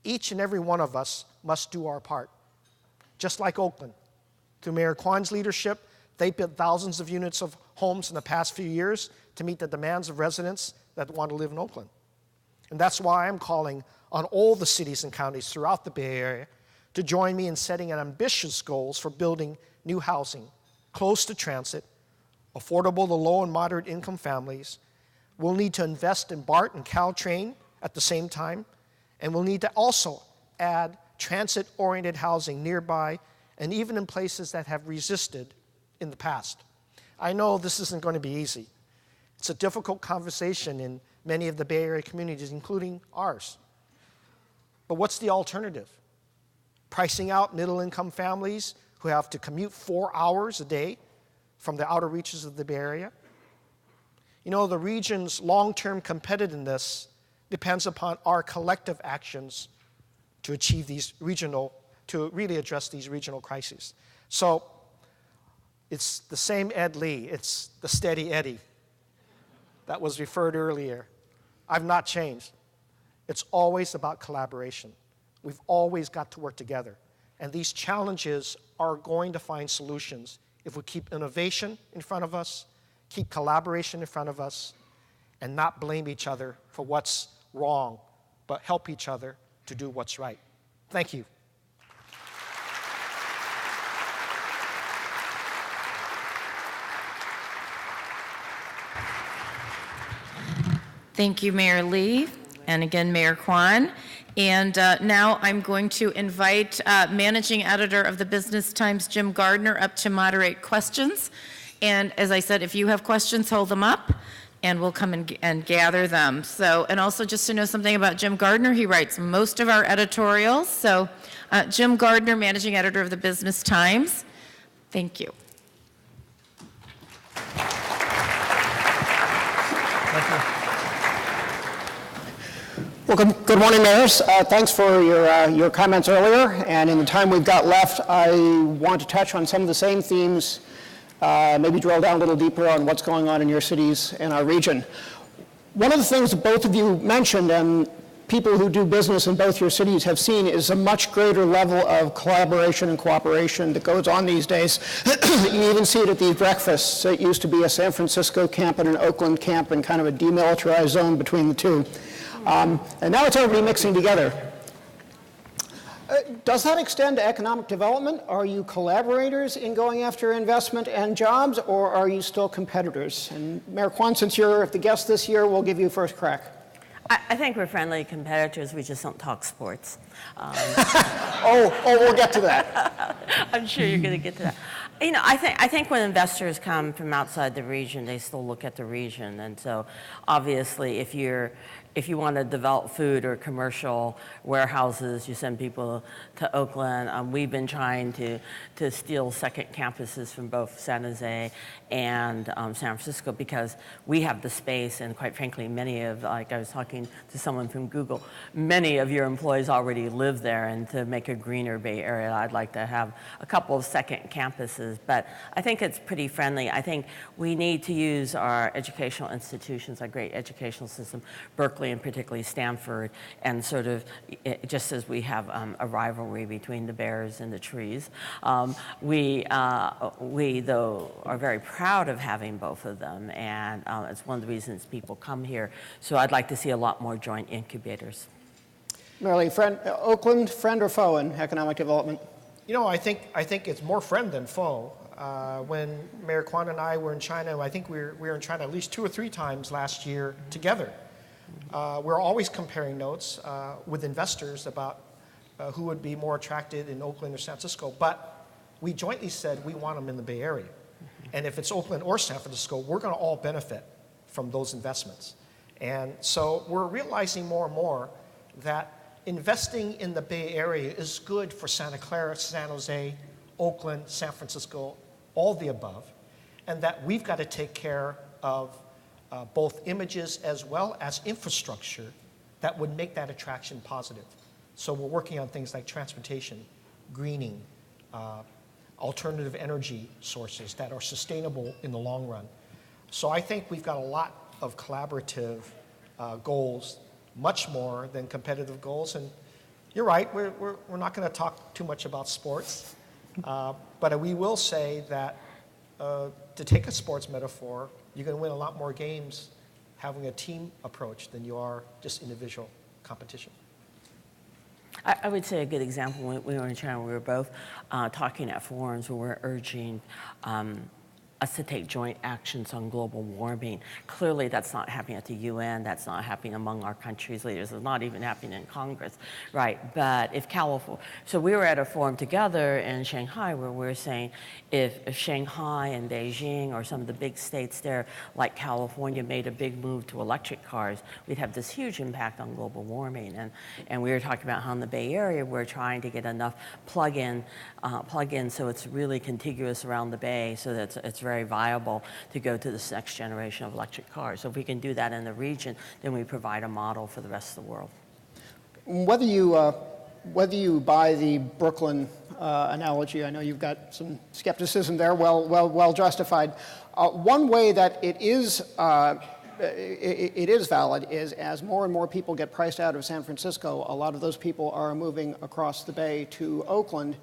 Each and every one of us must do our part. Just like Oakland. Through Mayor Quan's leadership, they built thousands of units of homes in the past few years to meet the demands of residents that want to live in Oakland. And that's why I'm calling on all the cities and counties throughout the Bay Area to join me in setting ambitious goals for building new housing, close to transit, affordable to low and moderate income families. We'll need to invest in BART and Caltrain at the same time, and we'll need to also add transit-oriented housing nearby and even in places that have resisted in the past. I know this isn't going to be easy. It's a difficult conversation in many of the Bay Area communities, including ours. But what's the alternative? Pricing out middle-income families who have to commute 4 hours a day from the outer reaches of the Bay Area? You know, the region's long-term competitiveness depends upon our collective actions to achieve these regional, to really address these regional crises. So it's the same Ed Lee, it's the steady Eddie that was referred earlier. I've not changed. It's always about collaboration. We've always got to work together. And these challenges are going to find solutions if we keep innovation in front of us, keep collaboration in front of us, and not blame each other for what's wrong, but help each other to do what's right. Thank you. Thank you, Mayor Lee, and again, Mayor Quan. And now I'm going to invite Managing Editor of the Business Times, Jim Gardner, up to moderate questions. And as I said, if you have questions, hold them up, and we'll come and gather them. So, and also just to know something about Jim Gardner, he writes most of our editorials. So, Jim Gardner, Managing Editor of the Business Times. Thank you. Thank you. Well, good morning, mayors. Thanks for your comments earlier. And in the time we've got left, I want to touch on some of the same themes, maybe drill down a little deeper on what's going on in your cities and our region. One of the things that both of you mentioned, and people who do business in both your cities have seen, is a much greater level of collaboration and cooperation that goes on these days. You even see it at these breakfasts. It used to be a San Francisco camp and an Oakland camp and kind of a demilitarized zone between the two. And now it's everybody mixing together. Does that extend to economic development? Are you collaborators in going after investment and jobs, or are you still competitors? And Mayor Quan, since you're the guest this year, we'll give you first crack. I think we're friendly competitors. We just don't talk sports. We'll get to that. I'm sure you're going to get to that. You know, I think when investors come from outside the region, they still look at the region. And so obviously, if you want to develop food or commercial warehouses, you send people to Oakland. We've been trying to steal second campuses from both San Jose and San Francisco because we have the space, and quite frankly, many of, like I was talking to someone from Google, many of your employees already live there, and to make a greener Bay Area, I'd like to have a couple of second campuses, but I think it's pretty friendly. I think we need to use our educational institutions, our great educational system, Berkeley and particularly Stanford, and sort of, just as we have a rivalry between the bears and the trees, we though are very proud of having both of them, and it's one of the reasons people come here. So I'd like to see a lot more joint incubators. Merely, Oakland, friend or foe in economic development? You know, I think it's more friend than foe. When Mayor Quan and I were in China, I think we were in China at least 2 or 3 times last year together. We're always comparing notes with investors about who would be more attracted in Oakland or San Francisco, but we jointly said we want them in the Bay Area. And if it's Oakland or San Francisco, we're going to all benefit from those investments. And so we're realizing more and more that investing in the Bay Area is good for Santa Clara, San Jose, Oakland, San Francisco, all the above, and that we've got to take care of both images as well as infrastructure that would make that attraction positive. So we're working on things like transportation, greening, alternative energy sources that are sustainable in the long run. So I think we've got a lot of collaborative goals, much more than competitive goals. And you're right, we're not going to talk too much about sports, but we will say that to take a sports metaphor, you're going to win a lot more games having a team approach than you are just individual competition. I would say a good example, when we were in China, we were both talking at forums where we're urging us to take joint actions on global warming. Clearly, that's not happening at the UN. That's not happening among our country's leaders. It's not even happening in Congress, right? But if California, so we were at a forum together in Shanghai where we're saying if Shanghai and Beijing or some of the big states there, like California, made a big move to electric cars, we'd have this huge impact on global warming. And we were talking about how in the Bay Area we're trying to get enough plug-in so it's really contiguous around the Bay, so that it's very viable to go to this next generation of electric cars. So if we can do that in the region, then we provide a model for the rest of the world. Whether you whether you buy the Brooklyn analogy, I know you've got some skepticism there, well justified. One way that it is valid is as more and more people get priced out of San Francisco, a lot of those people are moving across the bay to Oakland.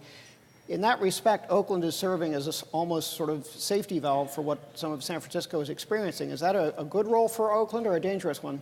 In that respect, Oakland is serving as this almost sort of safety valve for what some of San Francisco is experiencing. Is that a good role for Oakland or a dangerous one?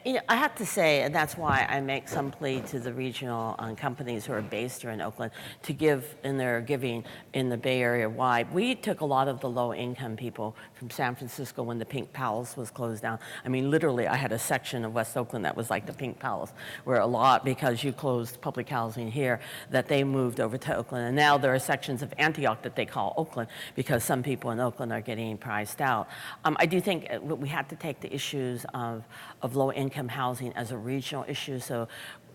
I have to say, and that's why I make some plea to the regional companies who are based here in Oakland to give in their giving in the Bay Area wide. We took a lot of the low-income people from San Francisco when the Pink Palace was closed down. I mean, literally, I had a section of West Oakland that was like the Pink Palace, where a lot, because you closed public housing here, that they moved over to Oakland. And now there are sections of Antioch that they call Oakland because some people in Oakland are getting priced out. I do think we had to take the issues of low-income housing as a regional issue. So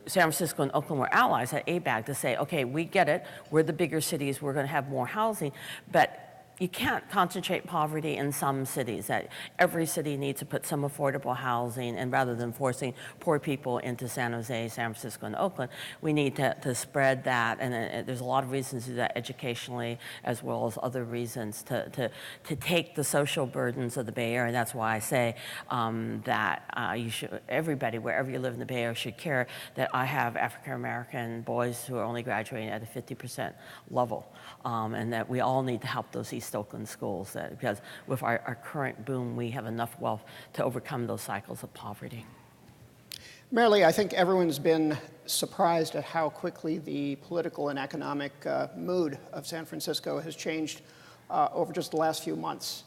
San Francisco and Oakland were allies at ABAG to say, okay, we get it. We're the bigger cities. We're going to have more housing. But you can't concentrate poverty in some cities. That every city needs to put some affordable housing, and rather than forcing poor people into San Jose, San Francisco, and Oakland, we need to spread that. And there's a lot of reasons to do that educationally, as well as other reasons to take the social burdens of the Bay Area. And that's why I say that you should, everybody, wherever you live in the Bay Area, should care that I have African American boys who are only graduating at a 50% level, and that we all need to help those East Oakland schools, because with our current boom, we have enough wealth to overcome those cycles of poverty. Mayor Lee, I think everyone's been surprised at how quickly the political and economic mood of San Francisco has changed over just the last few months.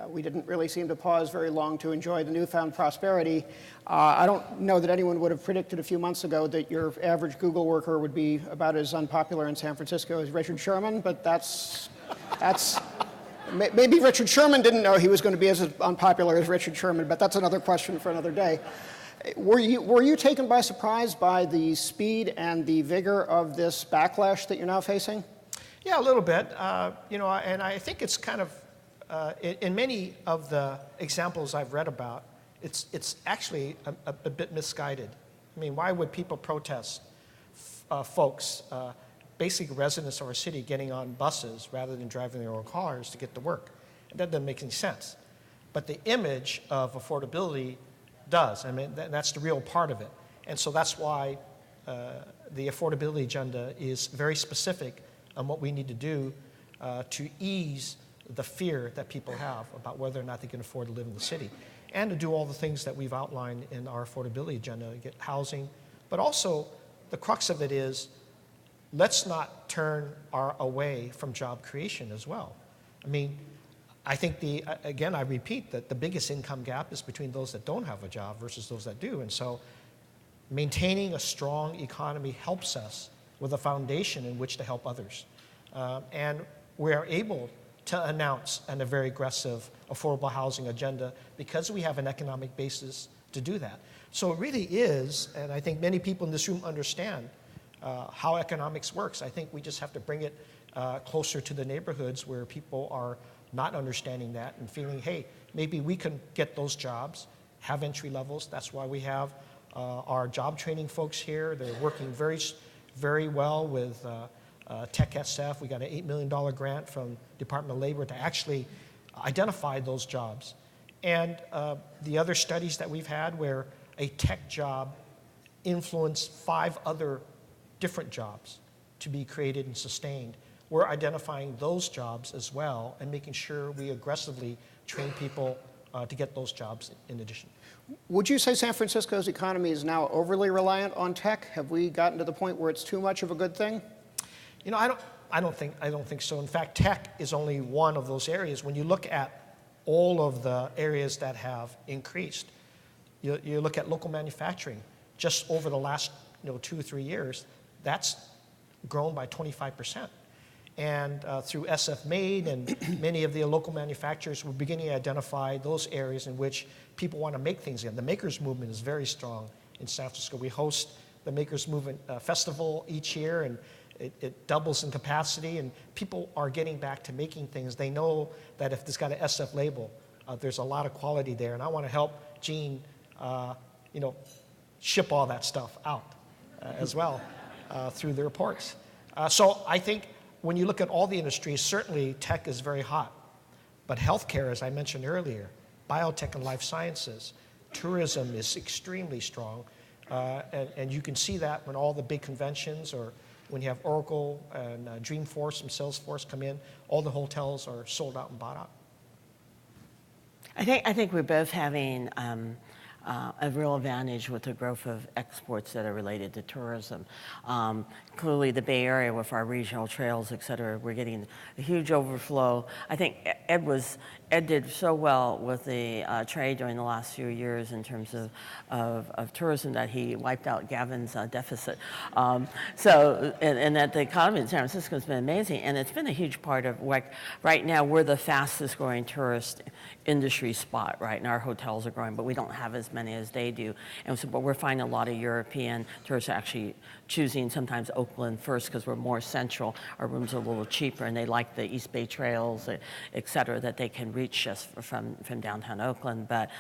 We didn't really seem to pause very long to enjoy the newfound prosperity. I don't know that anyone would have predicted a few months ago that your average Google worker would be about as unpopular in San Francisco as Richard Sherman, but that's maybe Richard Sherman didn't know he was going to be as unpopular as Richard Sherman, but that's another question for another day. Were you taken by surprise by the speed and the vigor of this backlash that you're now facing? Yeah, a little bit. You know, and I think it's kind of, in many of the examples I've read about, it's actually a bit misguided. I mean, why would people protest folks, basic residents of our city, getting on buses rather than driving their own cars to get to work? That doesn't make any sense. But the image of affordability does. I mean, that's the real part of it. And so that's why the affordability agenda is very specific on what we need to do to ease the fear that people have about whether or not they can afford to live in the city, and to do all the things that we've outlined in our affordability agenda, get housing. But also, the crux of it is, let's not turn away from job creation as well. I mean, I think again, I repeat that the biggest income gap is between those that don't have a job versus those that do. And so maintaining a strong economy helps us with a foundation in which to help others. And we are able to announce a very aggressive affordable housing agenda because we have an economic basis to do that. So it really is, and I think many people in this room understand how economics works. I think we just have to bring it closer to the neighborhoods where people are not understanding that and feeling, hey, maybe we can get those jobs, have entry levels. That's why we have our job training folks here. They're working very, very well with Tech SF. We got an $8 million grant from Department of Labor to actually identify those jobs. And the other studies that we've had where a tech job influenced 5 other different jobs to be created and sustained. We're identifying those jobs as well and making sure we aggressively train people to get those jobs in addition. Would you say San Francisco's economy is now overly reliant on tech? Have we gotten to the point where it's too much of a good thing? You know, I don't think so. In fact, tech is only one of those areas. When you look at all of the areas that have increased, you look at local manufacturing, just over the last 2 or 3 years, that's grown by 25%. And through SF Made and many of the local manufacturers, we're beginning to identify those areas in which people want to make things again. The Makers Movement is very strong in San Francisco. We host the Makers Movement Festival each year, and it doubles in capacity, and people are getting back to making things. They know that if it's got an SF label, there's a lot of quality there, and I want to help Gene, ship all that stuff out as well. through the reports. So I think when you look at all the industries, certainly tech is very hot. But healthcare, as I mentioned earlier, biotech and life sciences, tourism is extremely strong. And you can see that when all the big conventions or when you have Oracle and Dreamforce and Salesforce come in, all the hotels are sold out and bought out. I think we're both having a real advantage with the growth of exports that are related to tourism. Clearly, the Bay Area with our regional trails, et cetera, we're getting a huge overflow. I think Ed did so well with the trade during the last few years in terms of tourism that he wiped out Gavin's deficit. And that the economy in San Francisco has been amazing, and it's been a huge part of, like, right now we're the fastest growing tourist industry spot, right? And our hotels are growing, but we don't have as many as they do. And so, but we're finding a lot of European tourists actually choosing sometimes Oakland first because we're more central. Our rooms are a little cheaper, and they like the East Bay trails, et cetera, that they can reach just from downtown Oakland. But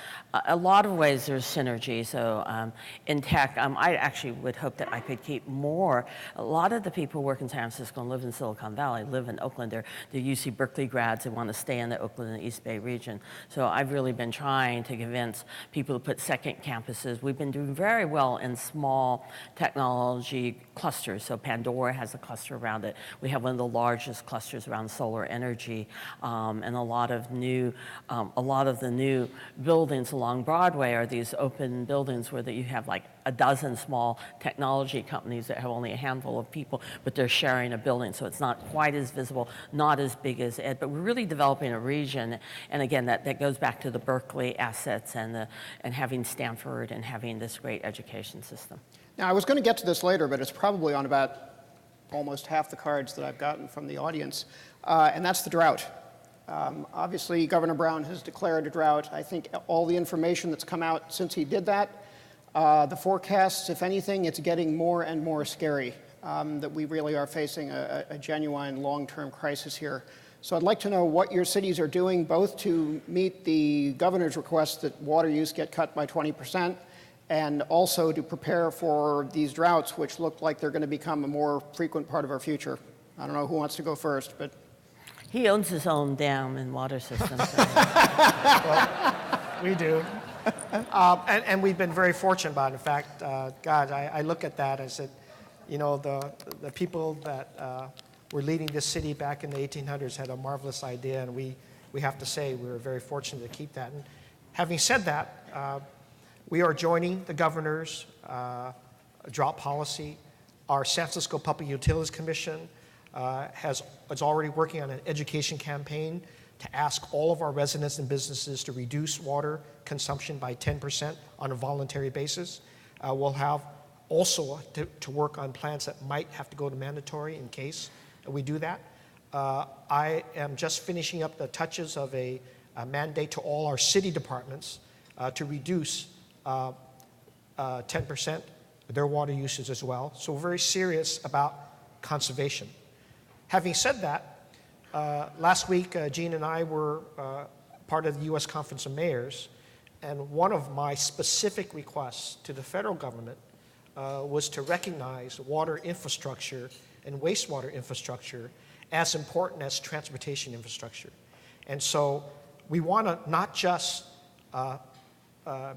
a lot of ways there's synergy. So in tech, I actually would hope that I could keep more. A lot of the people who work in San Francisco and live in Silicon Valley live in Oakland. They're UC Berkeley grads. They want to stay in the Oakland and East Bay region. So I've really been trying to convince people to put second campuses. We've been doing very well in small technology clusters. So Pandora has a cluster around it. We have one of the largest clusters around solar energy, and a lot of the new buildings along Broadway are these open buildings where you have like a dozen small technology companies that have only a handful of people, but they're sharing a building. So it's not quite as visible, not as big as Ed, but we're really developing a region. And again, that goes back to the Berkeley assets and having Stanford and having this great education system. Now, I was going to get to this later, but it's probably on about almost half the cards that I've gotten from the audience, and that's the drought. Obviously, Governor Brown has declared a drought. I think all the information that's come out since he did that, the forecasts, if anything, it's getting more and more scary, that we really are facing a genuine long-term crisis here. So I'd like to know what your cities are doing, both to meet the governor's request that water use get cut by 20%, and also to prepare for these droughts, which look like they're going to become a more frequent part of our future. I don't know who wants to go first, but... He owns his own dam and water system. Well, we do. And we've been very fortunate about it. In fact, God, I look at that and said, you know, the people that were leading this city back in the 1800s had a marvelous idea, and we have to say we were very fortunate to keep that. And having said that, we are joining the governor's drought policy. Our San Francisco Public Utilities Commission is already working on an education campaign to ask all of our residents and businesses to reduce water consumption by 10% on a voluntary basis. We'll have also to work on plans that might have to go to mandatory in case we do that. I am just finishing up the touches of a mandate to all our city departments to reduce 10% their water usage as well. So we're very serious about conservation. Having said that, last week Jean and I were part of the U.S. Conference of Mayors, and one of my specific requests to the federal government was to recognize water infrastructure and wastewater infrastructure as important as transportation infrastructure. And so we want to not just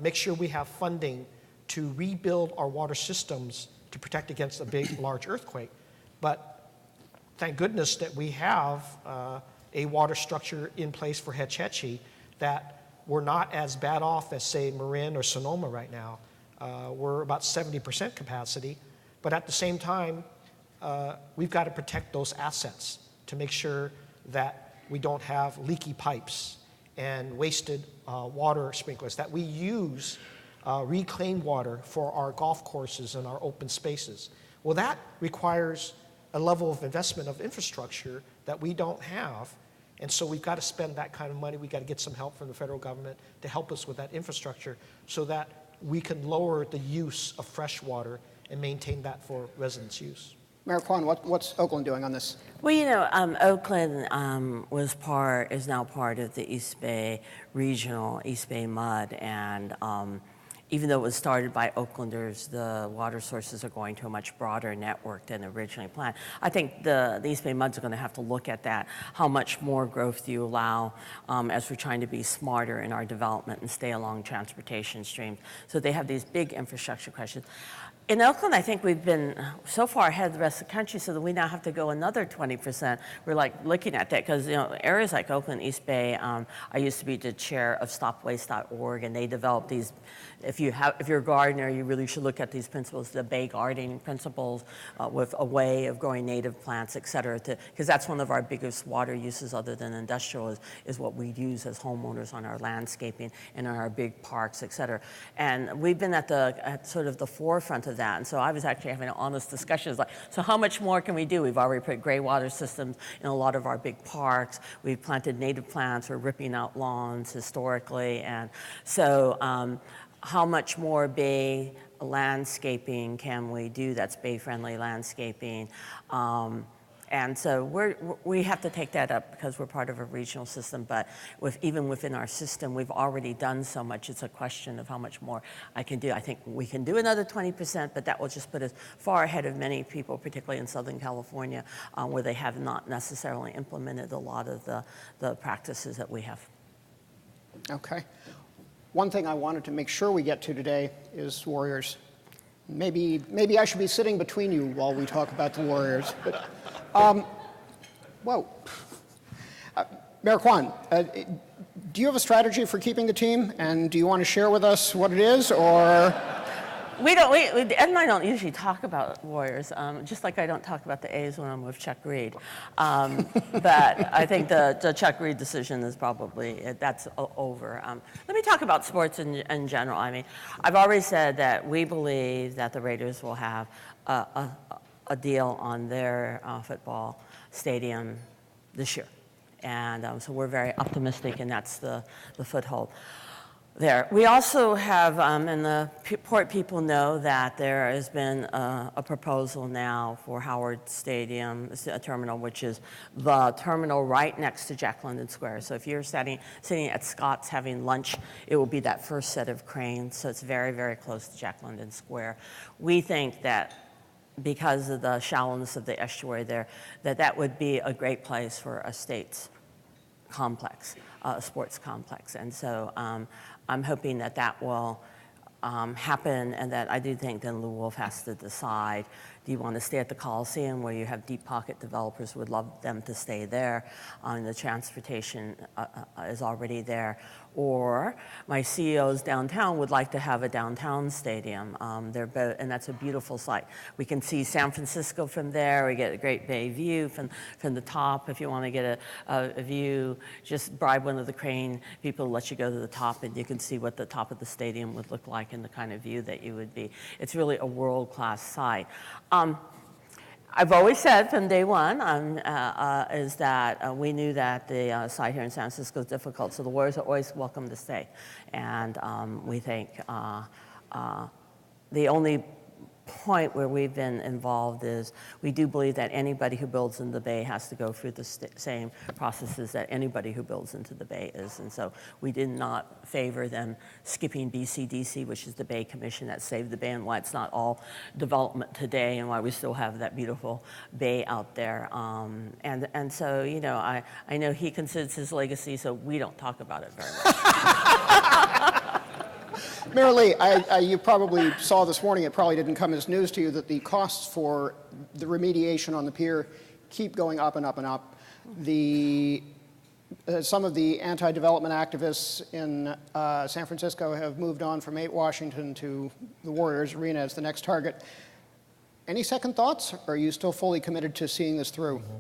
make sure we have funding to rebuild our water systems to protect against a big, large earthquake, but thank goodness that we have a water structure in place for Hetch Hetchy that we're not as bad off as, say, Marin or Sonoma right now. We're about 70% capacity, but at the same time, we've got to protect those assets to make sure that we don't have leaky pipes and wasted water sprinklers, that we use reclaimed water for our golf courses and our open spaces. Well, that requires a level of investment of infrastructure that we don't have, and so we've got to spend that kind of money. We've got to get some help from the federal government to help us with that infrastructure so that we can lower the use of fresh water and maintain that for residents' use. Mayor Quan, what's Oakland doing on this? Well, you know, Oakland is now part of the East Bay Regional, East Bay MUD, and even though it was started by Oaklanders, the water sources are going to a much broader network than originally planned. I think the East Bay Muds are going to have to look at that. How much more growth do you allow as we're trying to be smarter in our development and stay along transportation streams? So they have these big infrastructure questions. In Oakland, I think we've been so far ahead of the rest of the country so that we now have to go another 20%. We're like looking at that because, you know, areas like Oakland, East Bay, I used to be the chair of stopwaste.org, and they developed these, if you're a gardener, you really should look at these principles, the Bay gardening principles with a way of growing native plants, et cetera, because that's one of our biggest water uses other than industrial is what we use as homeowners on our landscaping and on our big parks, et cetera. And we've been at sort of the forefront of that. And so I was actually having honest discussions like, so how much more can we do? We've already put gray water systems in a lot of our big parks. We've planted native plants. We're ripping out lawns historically. And so how much more bay landscaping can we do that's bay-friendly landscaping? And so we have to take that up because we're part of a regional system, but even within our system, we've already done so much. It's a question of how much more I can do. I think we can do another 20%, but that will just put us far ahead of many people, particularly in Southern California, where they have not necessarily implemented a lot of the practices that we have. Okay. One thing I wanted to make sure we get to today is Warriors. Maybe I should be sitting between you while we talk about the Warriors. But, whoa. Mayor Quan, do you have a strategy for keeping the team? And do you want to share with us what it is, or? Ed and I don't usually talk about Warriors, just like I don't talk about the A's when I'm with Chuck Reed. But I think the Chuck Reed decision is probably, that's over. Let me talk about sports in general. I mean, I've already said that we believe that the Raiders will have a deal on their football stadium this year. And so we're very optimistic, and that's the foothold there. We also have, and the port people know that there has been a proposal now for Howard Stadium, a terminal, which is the terminal right next to Jack London Square. So if you're sitting at Scott's having lunch, it will be that first set of cranes. So it's very, very close to Jack London Square. We think that because of the shallowness of the estuary there, that would be a great place for a state's complex, a sports complex. And so I'm hoping that will happen, and that I do think then Lou Wolf has to decide, do you want to stay at the Coliseum where you have deep pocket developers would love them to stay there, the transportation is already there, or my CEOs downtown would like to have a downtown stadium. And that's a beautiful site. We can see San Francisco from there. We get a great bay view from the top. If you want to get a view, just bribe one of the crane people to let you go to the top, and you can see what the top of the stadium would look like and the kind of view that you would be. It's really a world-class site. I've always said from day one is that we knew that the site here in San Francisco is difficult, so the Warriors are always welcome to stay. And we think the only point where we've been involved is we do believe that anybody who builds in the Bay has to go through the same processes that anybody who builds into the Bay is. And so we did not favor them skipping BCDC, which is the Bay Commission that saved the Bay, and why it's not all development today, and why we still have that beautiful Bay out there. And so, you know, I know he considers his legacy, so we don't talk about it very much. Mayor Lee, you probably saw this morning, it probably didn't come as news to you, that the costs for the remediation on the pier keep going up and up and up. Some of the anti-development activists in San Francisco have moved on from 8 Washington to the Warriors Arena as the next target. Any second thoughts, or are you still fully committed to seeing this through? Mm-hmm.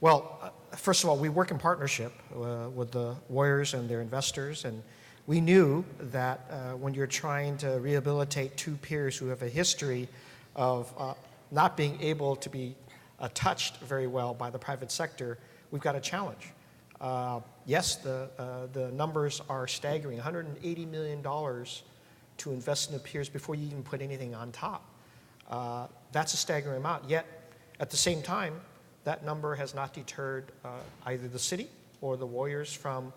Well, first of all, we work in partnership with the Warriors and their investors, and we knew that when you're trying to rehabilitate 2 piers who have a history of not being able to be touched very well by the private sector, we've got a challenge. Yes, the numbers are staggering, $180 million to invest in the piers before you even put anything on top. That's a staggering amount, yet at the same time, that number has not deterred either the city or the Warriors from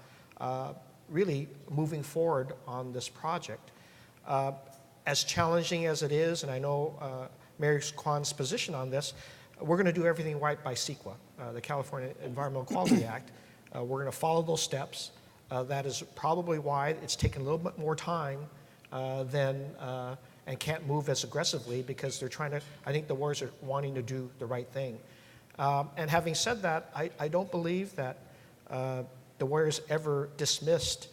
really moving forward on this project. As challenging as it is, and I know Mayor Quan's position on this, we're going to do everything right by CEQA, the California Environmental Quality Act. We're going to follow those steps. That is probably why it's taken a little bit more time and can't move as aggressively, because they're trying to, I think the Warriors are wanting to do the right thing. And having said that, I don't believe that the Warriors ever dismissed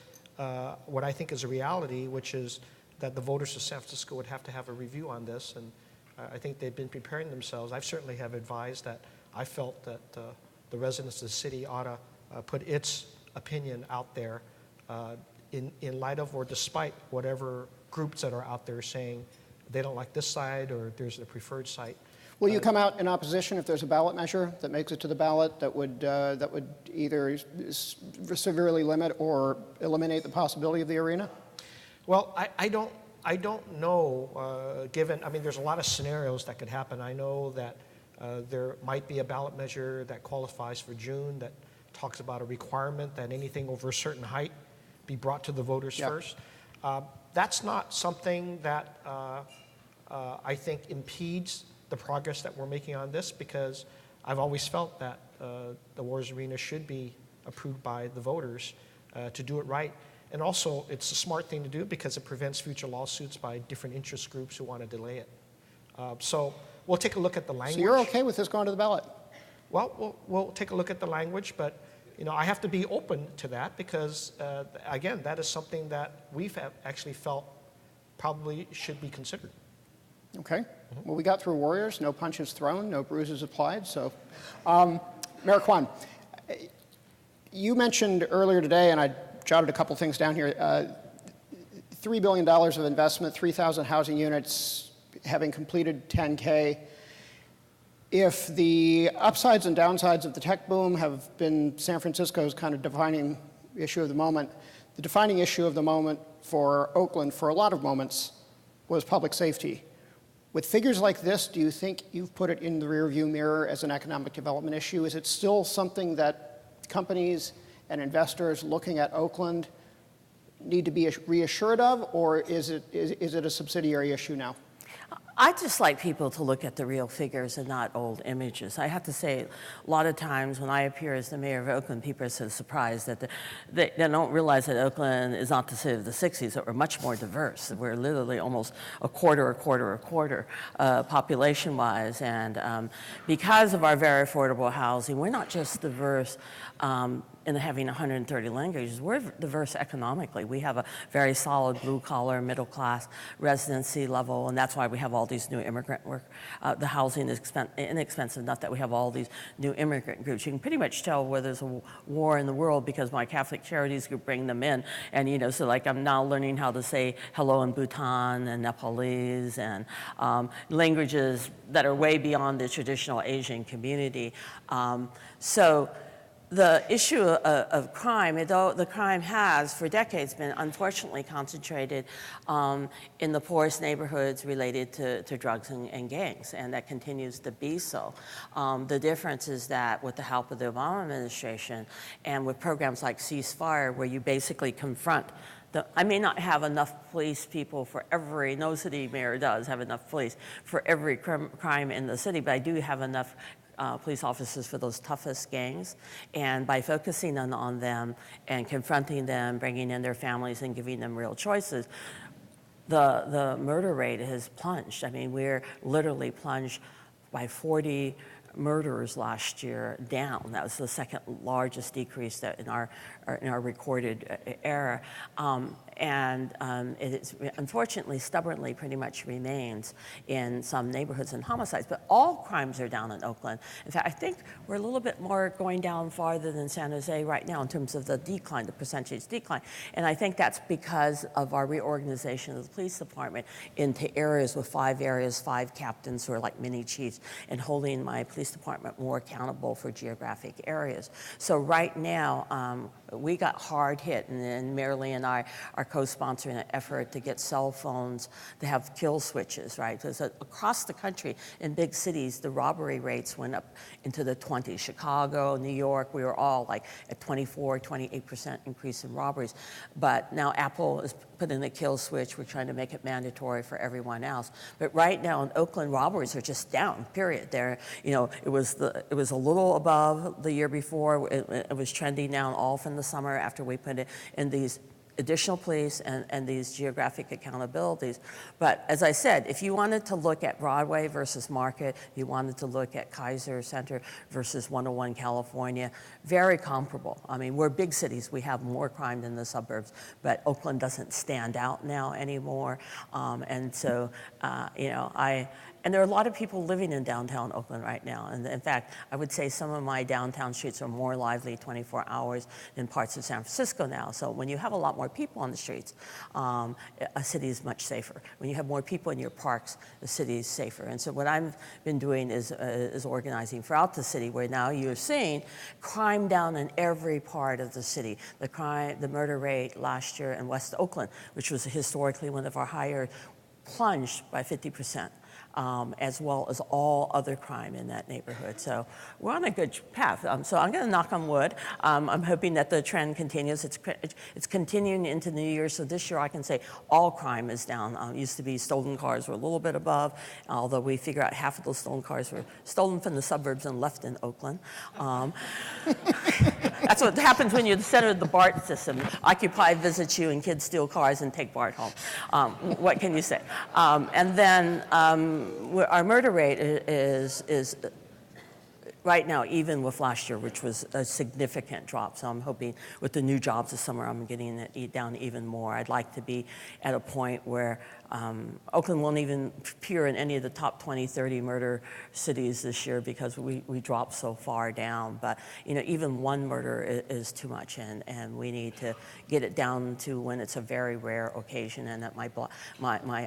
what I think is a reality, which is that the voters of San Francisco would have to have a review on this, and I think they've been preparing themselves. I certainly have advised that I felt that the residents of the city ought to put its opinion out there in light of or despite whatever groups that are out there saying they don't like this side or there's a preferred site. Will you come out in opposition if there's a ballot measure that makes it to the ballot that would either severely limit or eliminate the possibility of the arena? Well, I don't know, given, I mean, there's a lot of scenarios that could happen. I know that there might be a ballot measure that qualifies for June that talks about a requirement that anything over a certain height be brought to the voters first. That's not something that I think impedes the progress that we're making on this, because I've always felt that the Warriors Arena should be approved by the voters to do it right. And also, it's a smart thing to do because it prevents future lawsuits by different interest groups who want to delay it. So we'll take a look at the language. So you're okay with this going to the ballot? Well, we'll take a look at the language, but you know, I have to be open to that because, again, that is something that we've actually felt probably should be considered. Okay. Well, we got through Warriors, no punches thrown, no bruises applied. So, Mayor Quan, you mentioned earlier today, and I jotted a couple things down here, $3 billion of investment, 3,000 housing units, having completed 10K. If the upsides and downsides of the tech boom have been San Francisco's kind of defining issue of the moment, the defining issue of the moment for Oakland for a lot of moments was public safety. With figures like this, do you think you've put it in the rearview mirror as an economic development issue? Is it still something that companies and investors looking at Oakland need to be reassured of, or is it a subsidiary issue now? I just like people to look at the real figures and not old images. I have to say, a lot of times when I appear as the mayor of Oakland, people are so surprised that they don't realize that Oakland is not the city of the 60s, that we're much more diverse. We're literally almost a quarter population-wise. And because of our very affordable housing, we're not just diverse in having 130 languages, we're diverse economically. We have a very solid blue-collar, middle-class residency level, and that's why we have all these new immigrant work. The housing is inexpensive enough that we have all these new immigrant groups. You can pretty much tell where there's a war in the world because my Catholic Charities group bring them in, and you know, so like I'm now learning how to say hello in Bhutan and Nepalese and languages that are way beyond the traditional Asian community. So the issue of crime, though the crime has for decades been unfortunately concentrated in the poorest neighborhoods related to drugs and gangs, and that continues to be so. The difference is that with the help of the Obama administration and with programs like Ceasefire, where you basically confront I may not have enough police people for every, no city mayor does have enough police for every crime in the city, but I do have enough police officers for those toughest gangs, and by focusing on them and confronting them, bringing in their families and giving them real choices, the murder rate has plunged. I mean, we're literally plunged by 40 murders last year down. That was the second largest decrease that in our recorded era. It is, unfortunately, stubbornly pretty much remains in some neighborhoods and homicides, but all crimes are down in Oakland. In fact, I think we're a little bit more going down farther than San Jose right now in terms of the decline, the percentage decline. And I think that's because of our reorganization of the police department into areas with 5 captains who are like mini chiefs, and holding my police department more accountable for geographic areas. So right now, we got hard hit, and then Mayor Lee and I are co-sponsoring an effort to get cell phones to have kill switches, right? Because across the country, in big cities, the robbery rates went up into the 20s. Chicago, New York, we were all like at 24, 28% increase in robberies. But now Apple is putting a kill switch. We're trying to make it mandatory for everyone else. But right now in Oakland, robberies are just down, period. There, you know, it was a little above the year before. It was trending down all from the summer after we put it in these additional police and these geographic accountabilities. But as I said, if you wanted to look at Broadway versus Market, you wanted to look at Kaiser Center versus 101 California, very comparable. I mean, we're big cities. We have more crime than the suburbs, but Oakland doesn't stand out now anymore. And so, you know, and there are a lot of people living in downtown Oakland right now. And in fact, I would say some of my downtown streets are more lively 24 hours than parts of San Francisco now. So when you have a lot more people on the streets, a city is much safer. When you have more people in your parks, the city is safer. And so what I've been doing is organizing throughout the city, where now you're seeing crime down in every part of the city. The murder rate last year in West Oakland, which was historically one of our higher, plunged by 50%. As well as all other crime in that neighborhood. So we're on a good path. So I'm going to knock on wood. I'm hoping that the trend continues. It's continuing into New Year. So this year I can say all crime is down. It used to be stolen cars were a little bit above, although we figure out half of those stolen cars were stolen from the suburbs and left in Oakland. That's what happens when you're the center of the BART system. Occupy visits you and kids steal cars and take BART home. What can you say? And then our murder rate is right now even with last year, which was a significant drop. So I'm hoping with the new jobs this summer, I'm getting it down even more. I'd like to be at a point where Oakland won't even appear in any of the top 20, 30 murder cities this year because we dropped so far down. But you know, even one murder is too much, and we need to get it down to when it's a very rare occasion and that my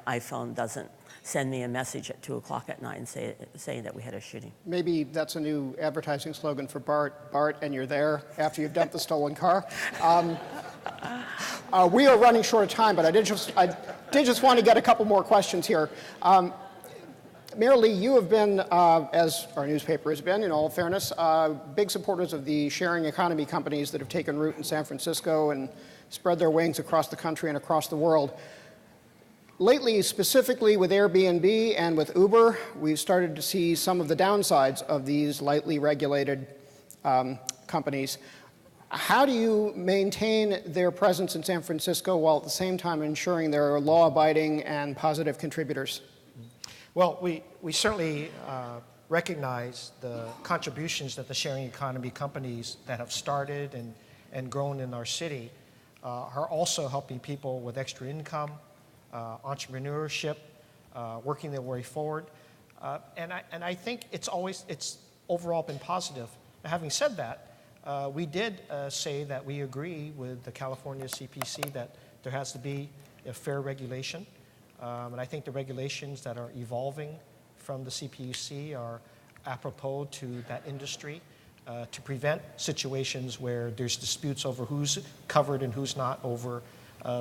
iPhone doesn't send me a message at 2 o'clock at night and saying that we had a shooting. Maybe that's a new advertising slogan for BART, and you're there after you've dumped the stolen car. We are running short of time, but I did just want to get a couple more questions here. Mayor Lee, you have been, as our newspaper has been, in all fairness, big supporters of the sharing economy companies that have taken root in San Francisco and spread their wings across the country and across the world. Lately, specifically with Airbnb and with Uber, we've started to see some of the downsides of these lightly regulated companies. How do you maintain their presence in San Francisco while at the same time ensuring they're law-abiding and positive contributors? Well, we certainly recognize the contributions that the sharing economy companies that have started and grown in our city are also helping people with extra income, entrepreneurship, working their way forward. And I think it's overall been positive. Now, having said that, we did say that we agree with the California CPC that there has to be a fair regulation. And I think the regulations that are evolving from the CPUC are apropos to that industry to prevent situations where there's disputes over who's covered and who's not over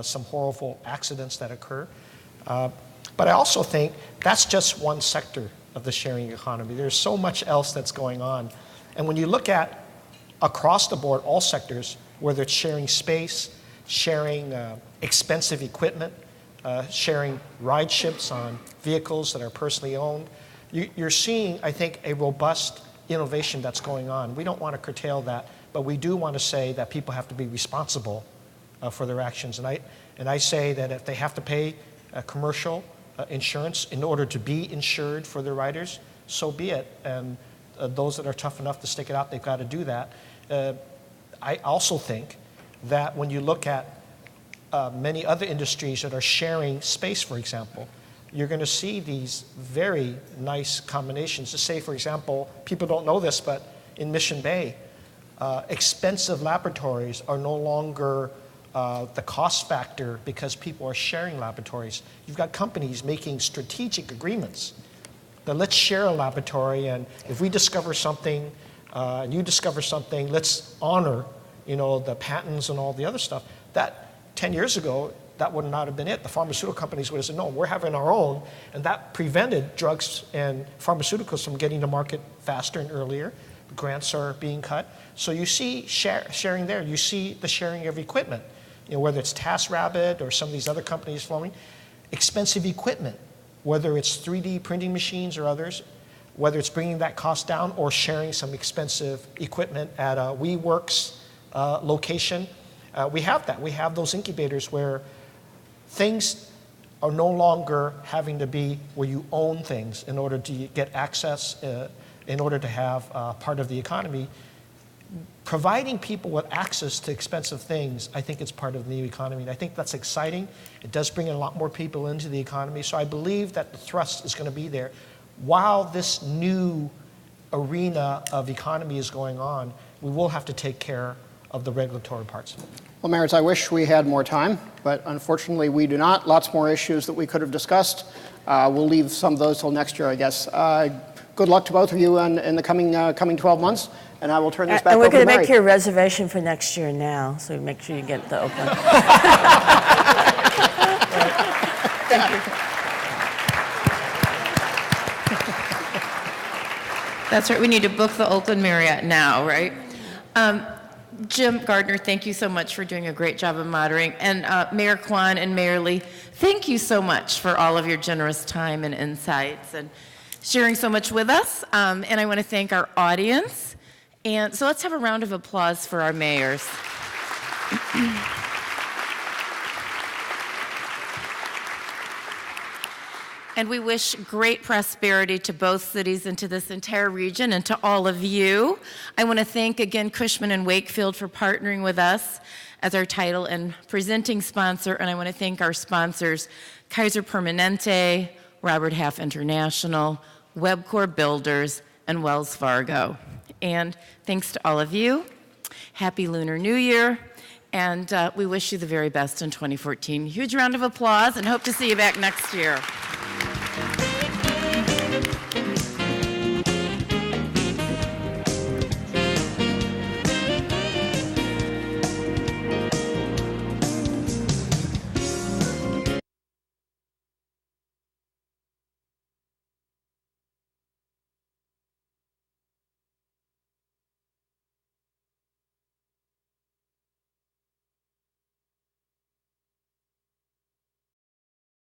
some horrible accidents that occur. But I also think that's just one sector of the sharing economy. There's so much else that's going on. And when you look at across the board, all sectors, whether it's sharing space, sharing expensive equipment, sharing ride ships on vehicles that are personally owned, you're seeing, I think, a robust innovation that's going on. We don't want to curtail that, but we do want to say that people have to be responsible for their actions. And I say that if they have to pay commercial insurance in order to be insured for their riders, so be it. And those that are tough enough to stick it out, they've got to do that. I also think that when you look at many other industries that are sharing space, for example, you're going to see these very nice combinations. To say, for example, people don't know this, but in Mission Bay, expensive laboratories are no longer the cost factor because people are sharing laboratories. You've got companies making strategic agreements that let's share a laboratory, and if we discover something and you discover something, let's honor, the patents and all the other stuff. That 10 years ago, that would not have been it. The pharmaceutical companies would have said, no, we're having our own, and that prevented drugs and pharmaceuticals from getting to market faster and earlier. Grants are being cut. So you see sharing there. You see the sharing of equipment, whether it's TaskRabbit or some of these other companies flowing. Expensive equipment, whether it's 3D printing machines or others, whether it's bringing that cost down or sharing some expensive equipment at a WeWorks location. We have that. We have those incubators where things are no longer having to be where you own things in order to get access, in order to have part of the economy. Providing people with access to expensive things, I think it's part of the new economy. And I think that's exciting. It does bring a lot more people into the economy. So I believe that the thrust is going to be there. While this new arena of economy is going on, we will have to take care of the regulatory parts. Well, Mayors, I wish we had more time, but unfortunately we do not. Lots more issues that we could have discussed. We'll leave some of those till next year, I guess. Good luck to both of you in the coming 12 months, and I will turn this back over to Mary. And we're going to make your reservation for next year now, so make sure you get the Oakland. Thank you. That's right. We need to book the Oakland Marriott now, right? Jim Gardner, thank you so much for doing a great job of moderating. And Mayor Quan and Mayor Lee, thank you so much for all of your generous time and insights and sharing so much with us. And I want to thank our audience. And so let's have a round of applause for our mayors. And we wish great prosperity to both cities and to this entire region and to all of you. I want to thank again Cushman and Wakefield for partnering with us as our title and presenting sponsor. And I want to thank our sponsors, Kaiser Permanente, Robert Half International, Webcor Builders, and Wells Fargo. And thanks to all of you. Happy Lunar New Year. And we wish you the very best in 2014. Huge round of applause and hope to see you back next year.